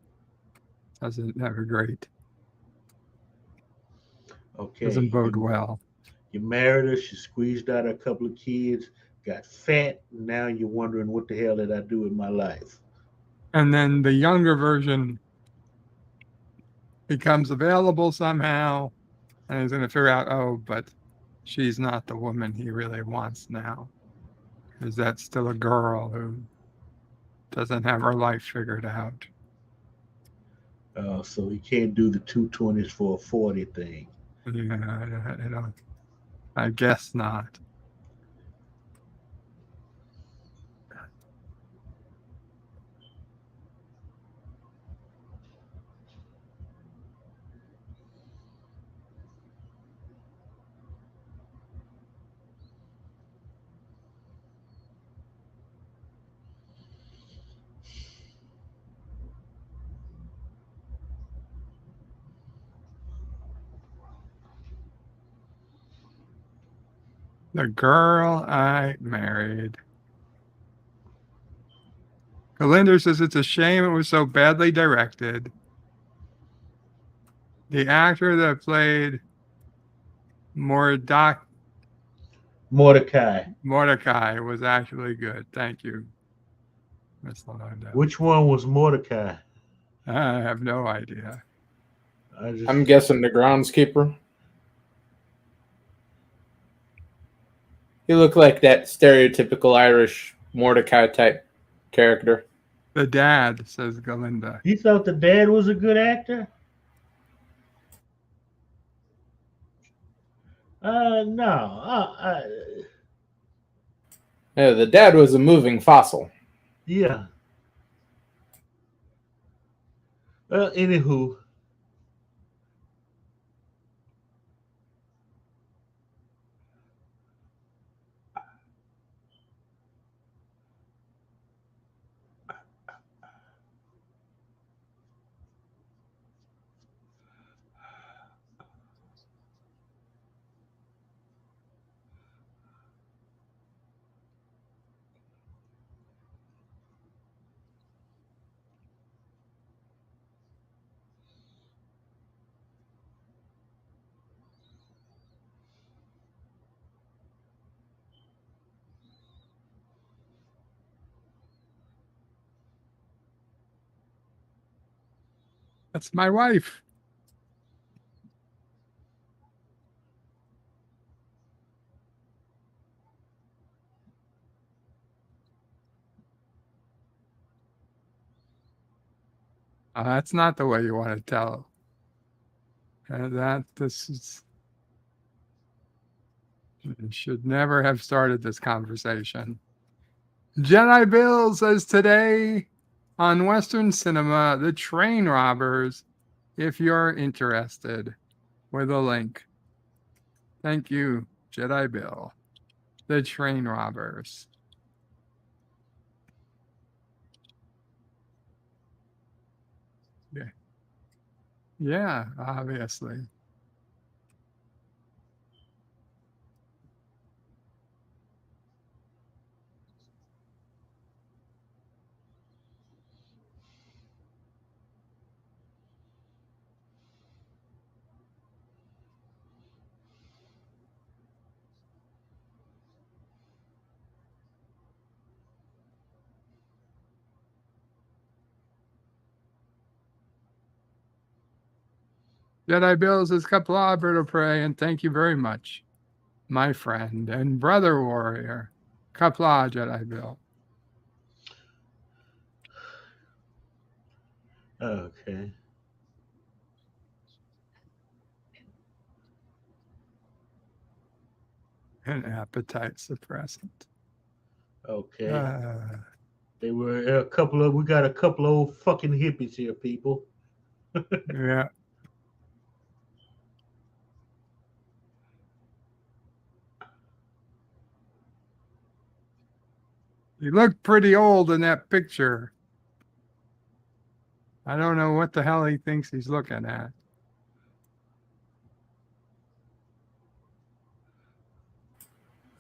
never great. Okay. Doesn't bode well. You married her, she squeezed out a couple of kids, got fat, and now you're wondering what the hell did I do with my life? And then the younger version becomes available somehow, and he's going to figure out, oh, but she's not the woman he really wants now. Is that still a girl who doesn't have her life figured out? So he can't do the 220s for a 40 thing. Yeah, I guess not. The Girl I Married. Galinder says it's a shame it was so badly directed. The actor that played Mordecai was actually good. Thank you, Miss Lalonda. Which one was Mordecai? I have no idea. I'm guessing the groundskeeper. He looked like that stereotypical Irish Mordecai type character. The dad, says Galinda. You thought the dad was a good actor? No. Yeah, the dad was a moving fossil. Yeah. Well, anywho. That's my wife. That's not the way you want to tell. This is. You should never have started this conversation. Jedi Bill says today on Western Cinema, The Train Robbers, if you're interested, with a link. Thank you, Jedi Bill. The Train Robbers. Yeah. Yeah, obviously. Jedi Bill says, Qapla, Alberto Prey, and thank you very much, my friend and brother warrior. Qapla, Jedi Bill. Okay. An appetite suppressant. Okay. They were we got a couple of old fucking hippies here, people. Yeah. You look pretty old in that picture. I don't know what the hell he thinks he's looking at.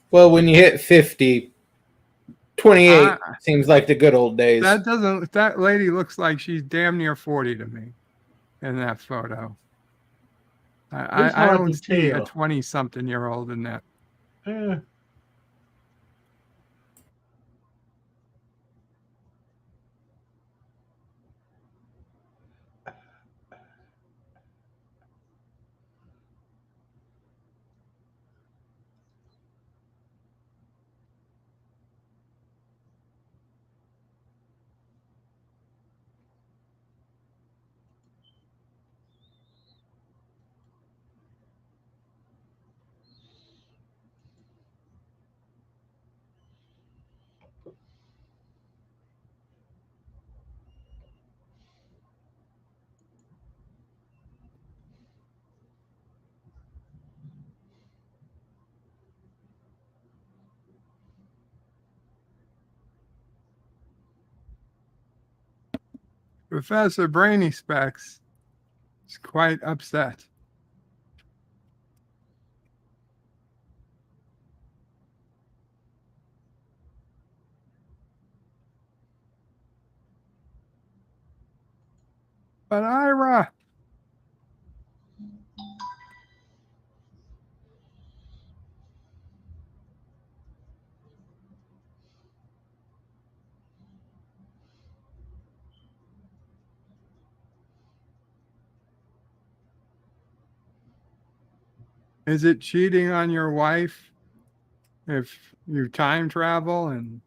Well, when you hit 50, 28 seems like the good old days. That lady looks like she's damn near 40 to me in that photo. I don't see a 20-something-year-old in that. Professor Brainy Specs is quite upset. But Ira, is it cheating on your wife if you time travel and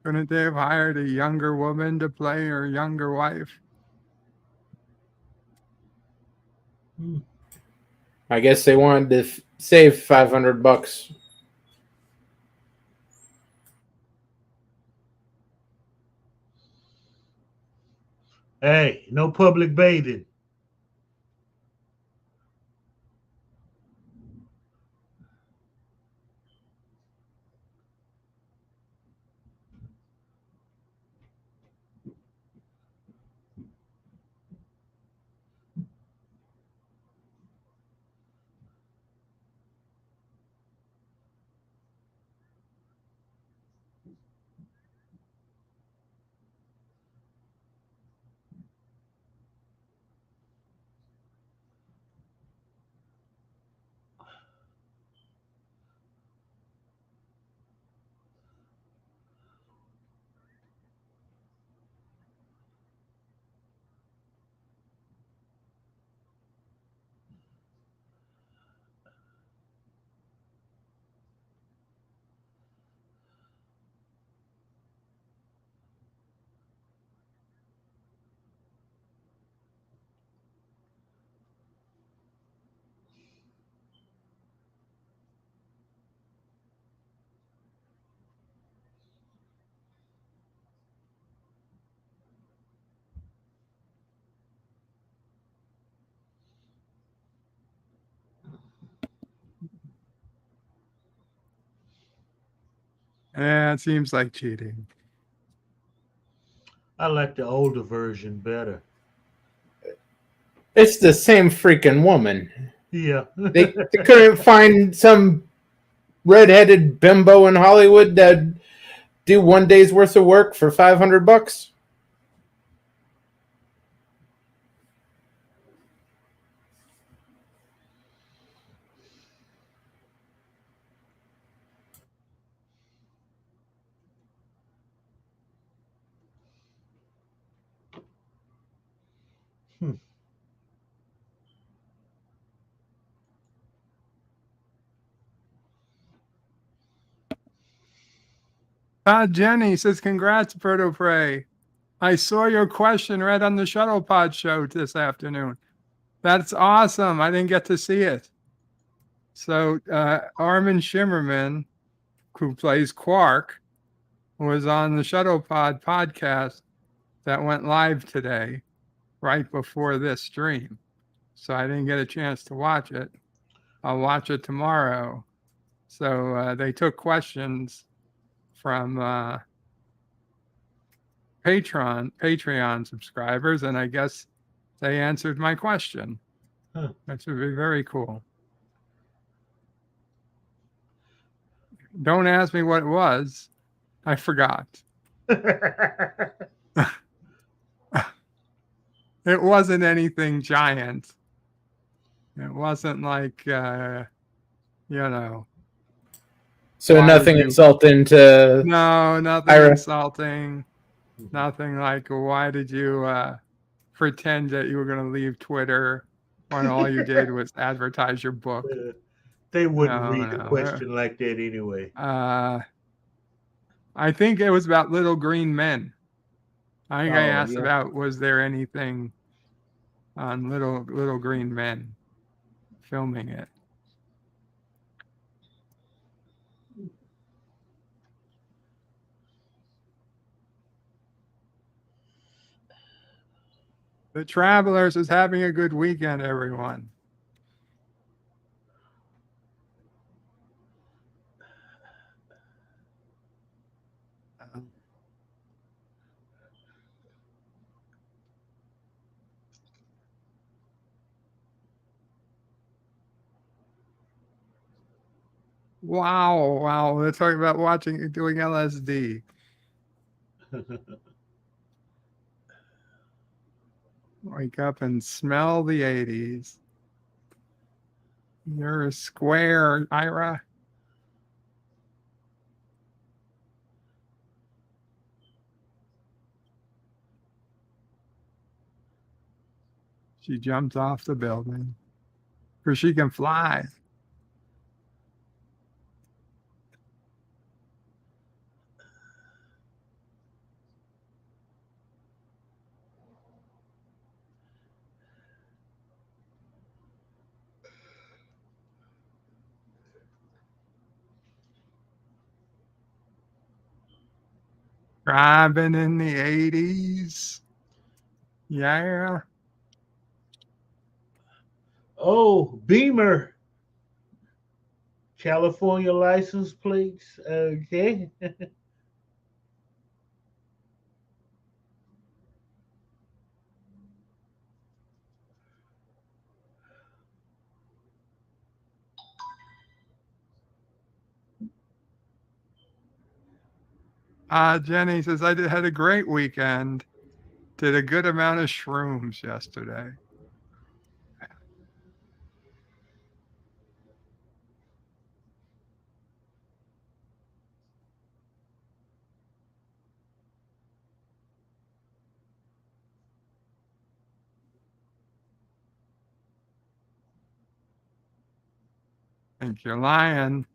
Couldn't they have hired a younger woman to play her younger wife? I guess they wanted to save $500. Hey, no public bathing. Yeah, it seems like cheating. I like the older version better. It's the same freaking woman. Yeah. They couldn't find some redheaded bimbo in Hollywood that'd do one day's worth of work for $500. Jenny says, congrats, Berto Prey. I saw your question read on the Shuttle Pod show this afternoon. That's awesome. I didn't get to see it. So Armin Shimmerman, who plays Quark, was on the Shuttle Pod podcast that went live today, right before this stream. So I didn't get a chance to watch it. I'll watch it tomorrow. So they took questions from Patreon subscribers, and I guess they answered my question. Huh. That would be very cool. Don't ask me what it was. I forgot. It wasn't anything giant. It wasn't like, So why nothing did you- insulting to No, nothing Ira. insulting. Nothing like, why did you pretend that you were going to leave Twitter when all you did was advertise your book? They wouldn't No, read a no. question like that anyway. I think it was about Little Green Men. I think I Oh, asked yeah. about, was there anything on Little Green Men filming it? The Travelers is having a good weekend, everyone. Wow. They're talking about doing LSD. Wake up and smell the 80s. You're a square, Ira. She jumped off the building. For she can fly. Robin in the 80s. Yeah. Oh, Beamer. California license plates. Okay. Jenny says, had a great weekend. Did a good amount of shrooms yesterday. Think you're lying.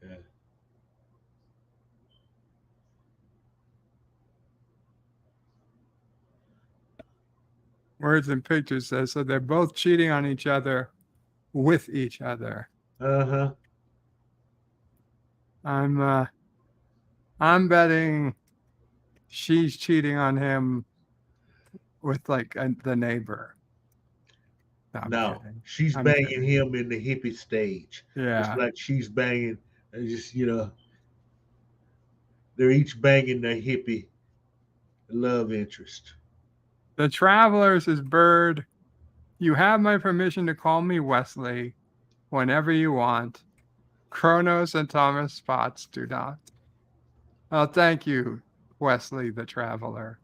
Okay. Words and Pictures says, so they're both cheating on each other with each other. Uh-huh. I'm betting she's cheating on him with like the neighbor. No, she's banging him in the hippie stage. Yeah. It's like she's banging, just, they're each banging their hippie love interest. The Traveler says, Bird, you have my permission to call me Wesley whenever you want. Kronos and Thomas Spots do not. Well, thank you, Wesley the Traveler.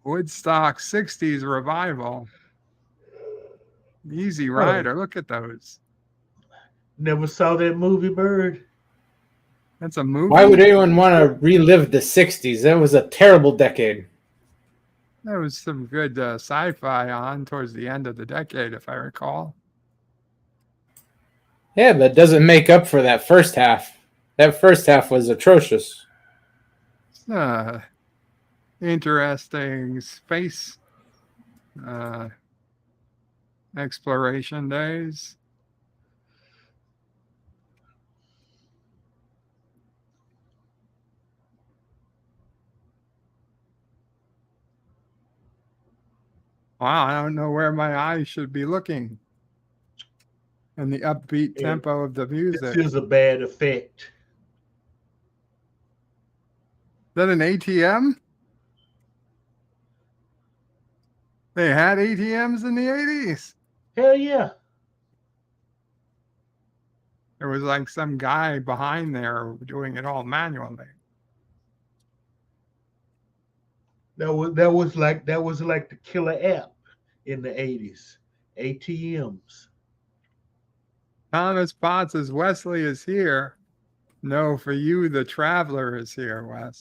Woodstock 60s revival. Easy Rider. Look at those. Never saw that movie, Bird. That's a movie. Why would anyone want to relive the 60s? That was a terrible decade. There was some good sci-fi on towards the end of the decade, if I recall. Yeah, but it doesn't make up for that first half. That first half was atrocious. Interesting space exploration days. Wow, I don't know where my eyes should be looking. And the upbeat tempo of the music. This is a bad effect. Is that an ATM? They had ATMs in the 80s. Hell yeah. There was like some guy behind there doing it all manually. That was like the killer app in the 80s. ATMs. Thomas Potts says Wesley is here. No, for you, the Traveler is here,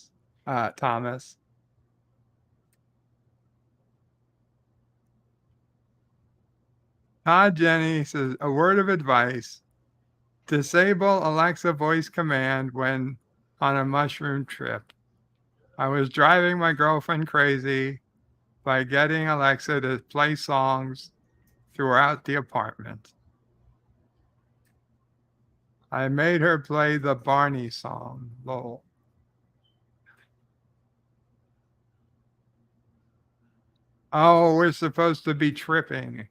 Thomas. Todd Jenny says, a word of advice. Disable Alexa voice command when on a mushroom trip. I was driving my girlfriend crazy by getting Alexa to play songs throughout the apartment. I made her play the Barney song, lol. Oh, we're supposed to be tripping,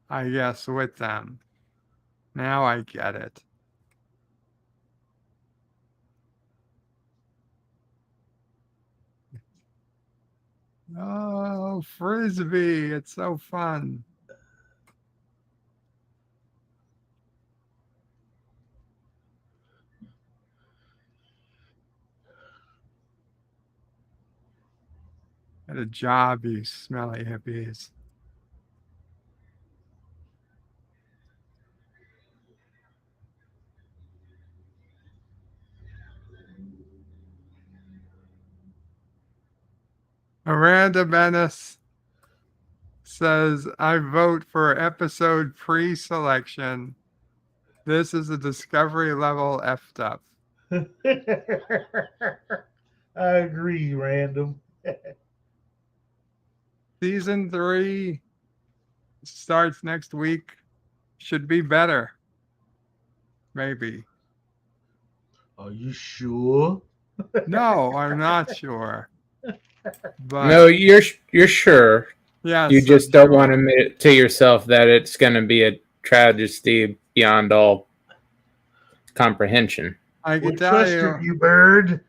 I guess, with them. Now I get it. Oh, Frisbee. It's so fun. Get a job, you smelly hippies. Miranda Menace says, I vote for episode pre-selection. This is a Discovery level effed up. I agree, Random. Season 3 starts next week. Should be better. Maybe. Are you sure? No, I'm not sure. But No, you're sure. yes, You just I'm don't sure. want to admit it to yourself that it's going to be a tragedy beyond all comprehension. I We can tell trusted you, bird.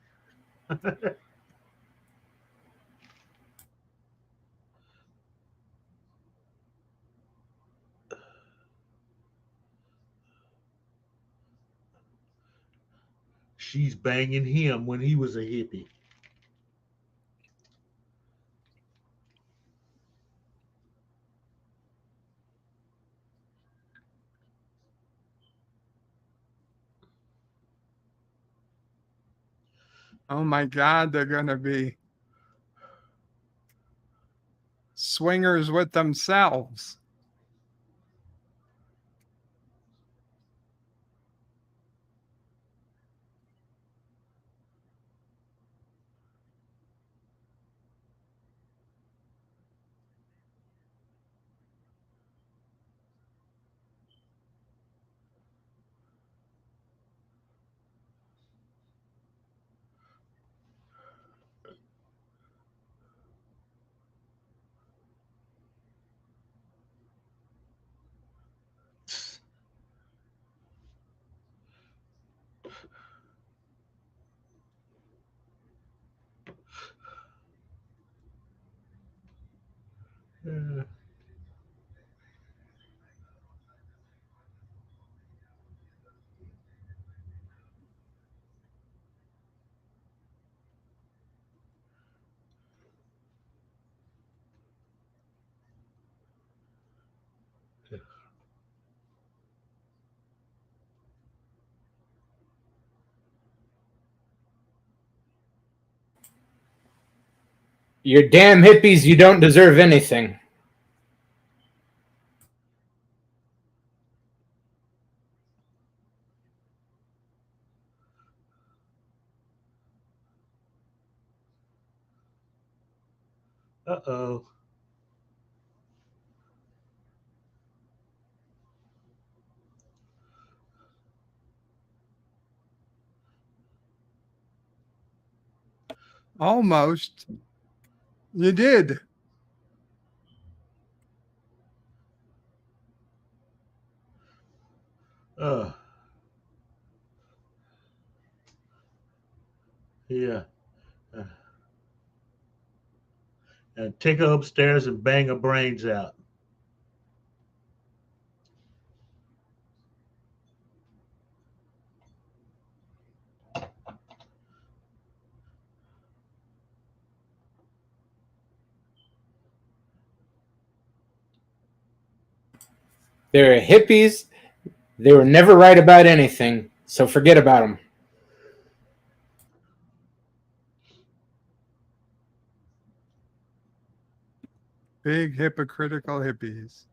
She's banging him when he was a hippie. Oh my God, they're going to be swingers with themselves. You're damn hippies, you don't deserve anything. Uh-oh. Almost. You did. Yeah. And take her upstairs and bang her brains out. They're hippies. They were never right about anything, so forget about them. Big hypocritical hippies.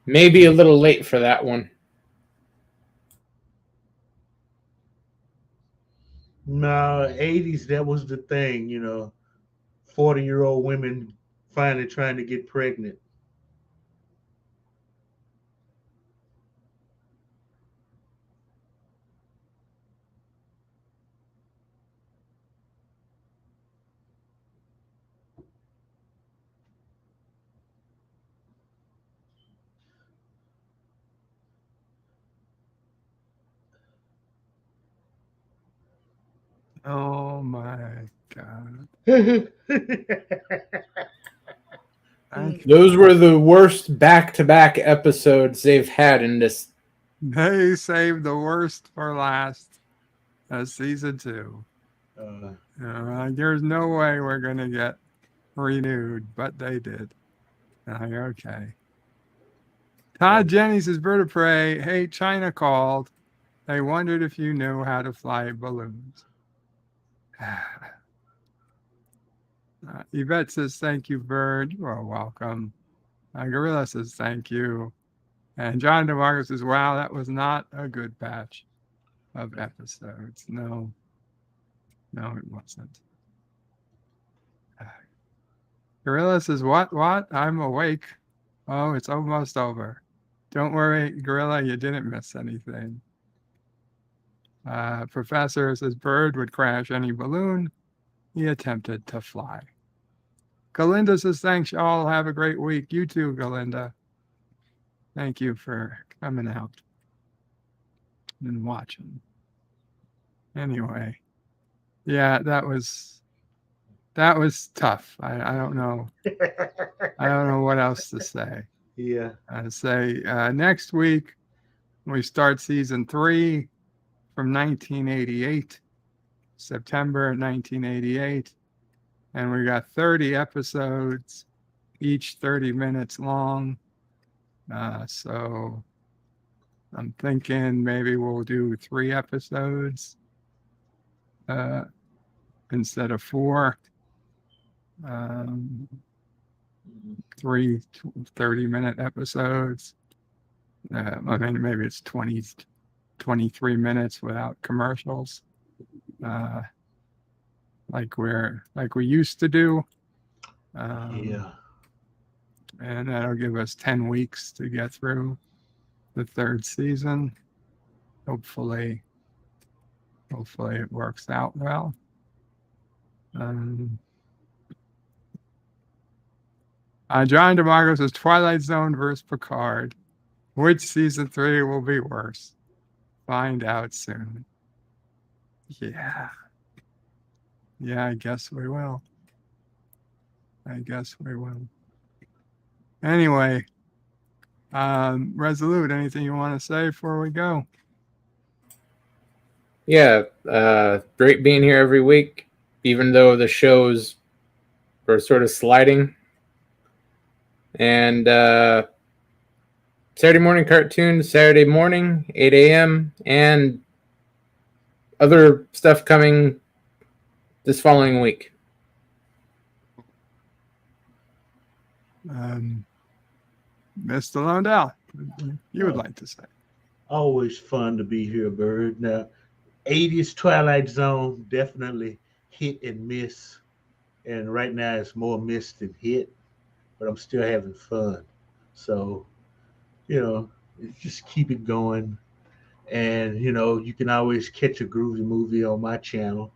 Maybe a little late for that one. No, 80s, that was the thing, 40-year-old women finally trying to get pregnant. Oh my God. Those were the worst back-to-back episodes they've had in this. They saved the worst for last. Season 2. There's no way we're going to get renewed, but they did. Okay. Todd Jennings is Bird of Prey. Hey, China called. They wondered if you knew how to fly balloons. Yvette says, thank you, Bird. You are welcome. Gorilla says, thank you. And John DeMarco says, wow, that was not a good batch of episodes. No, it wasn't. Gorilla says, what? I'm awake. Oh, it's almost over. Don't worry, Gorilla, you didn't miss anything. Professor says, Bird would crash any balloon he attempted to fly. Galinda says, thanks, y'all. Have a great week. You too, Galinda. Thank you for coming out and watching. Anyway, yeah, that was tough. I don't know. I don't know what else to say. Yeah. I'd say next week we start season 3 from 1988, September 1988. And we got 30 episodes, each 30 minutes long. So I'm thinking maybe we'll do 3 episodes instead of 4. 3 30-minute episodes. I mean, maybe it's 23 minutes without commercials. Like we used to do. Yeah. And that'll give us 10 weeks to get through the 3rd season. Hopefully it works out well. John DeMarco says Twilight Zone versus Picard. Which season 3 will be worse? Find out soon. Yeah, I guess we will. Anyway, Resolute, anything you want to say before we go? Yeah, great being here every week, even though the shows are sort of sliding. And Saturday morning cartoons, Saturday morning, 8 a.m., and other stuff coming this following week. Mr. Londell, you would like to say? Always fun to be here, Bird. Now, 80s Twilight Zone definitely hit and miss. And right now it's more miss than hit, but I'm still having fun. So, just keep it going. And, you can always catch a groovy movie on my channel.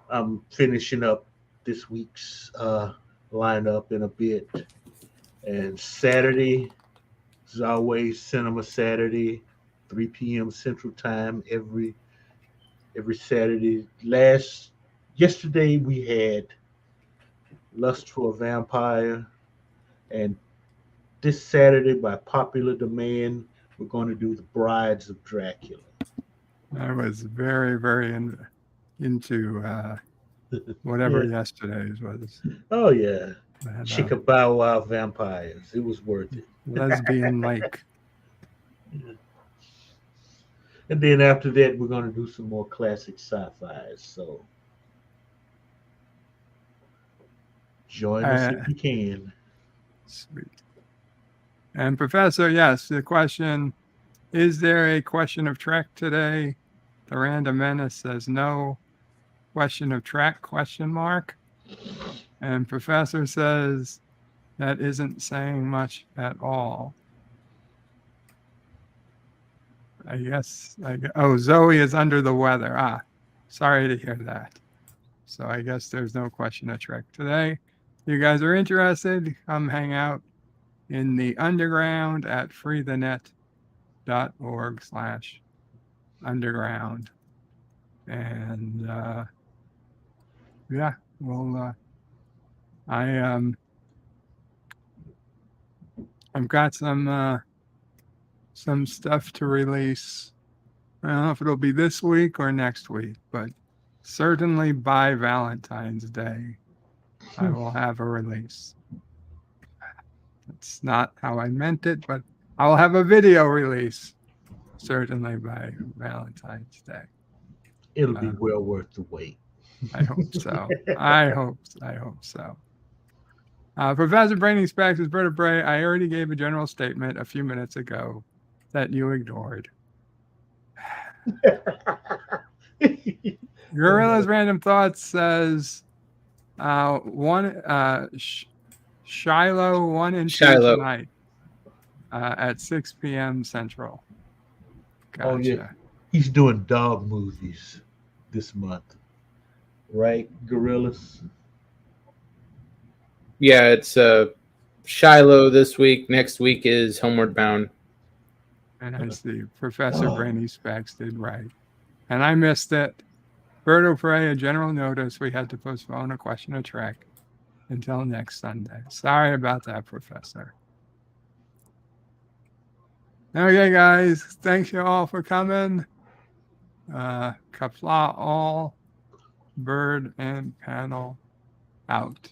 I'm finishing up this week's lineup in a bit. And Saturday is always Cinema Saturday, 3 p.m. Central Time every Saturday. Yesterday we had Lust for a Vampire, and this Saturday, by popular demand, we're going to do The Brides of Dracula. I was very, very into whatever yesterday's was. Oh, yeah. Chicka Bow Wow Vampires. It was worth it. Lesbian Lake. And then after that, we're going to do some more classic sci-fis. So join us if you can. Sweet. And Professor, yes, the question, is there a question of Trek today? The Random Menace says no. Question of Trek, ? And Professor says that isn't saying much at all. I guess, Zoe is under the weather. Sorry to hear that. So I guess there's no question of Trek today. If you guys are interested, come hang out in the underground at freethenet.org/underground. And Yeah, well, I've got some stuff to release. I don't know if it'll be this week or next week, but certainly by Valentine's Day, I will have a release. That's not how I meant it, but I will have a video release certainly by Valentine's Day. It'll be well worth the wait. I hope so. I hope so. Professor Brainy Specs is vertebrae. I already gave a general statement a few minutes ago that you ignored. Gorilla's Random Thoughts says Shiloh 1 and 2 Shiloh. tonight at 6 p.m. Central. Gotcha. Oh yeah, he's doing dog movies this month, right? Gorillas. Yeah, it's Shiloh this week. Next week is Homeward Bound. And I see Professor Brainy Specs did right. And I missed it. Bird of Prey, a general notice. We had to postpone A Question of Trek until next Sunday. Sorry about that, Professor. Okay, guys. Thanks you all for coming. Qapla all, Bird and panel out.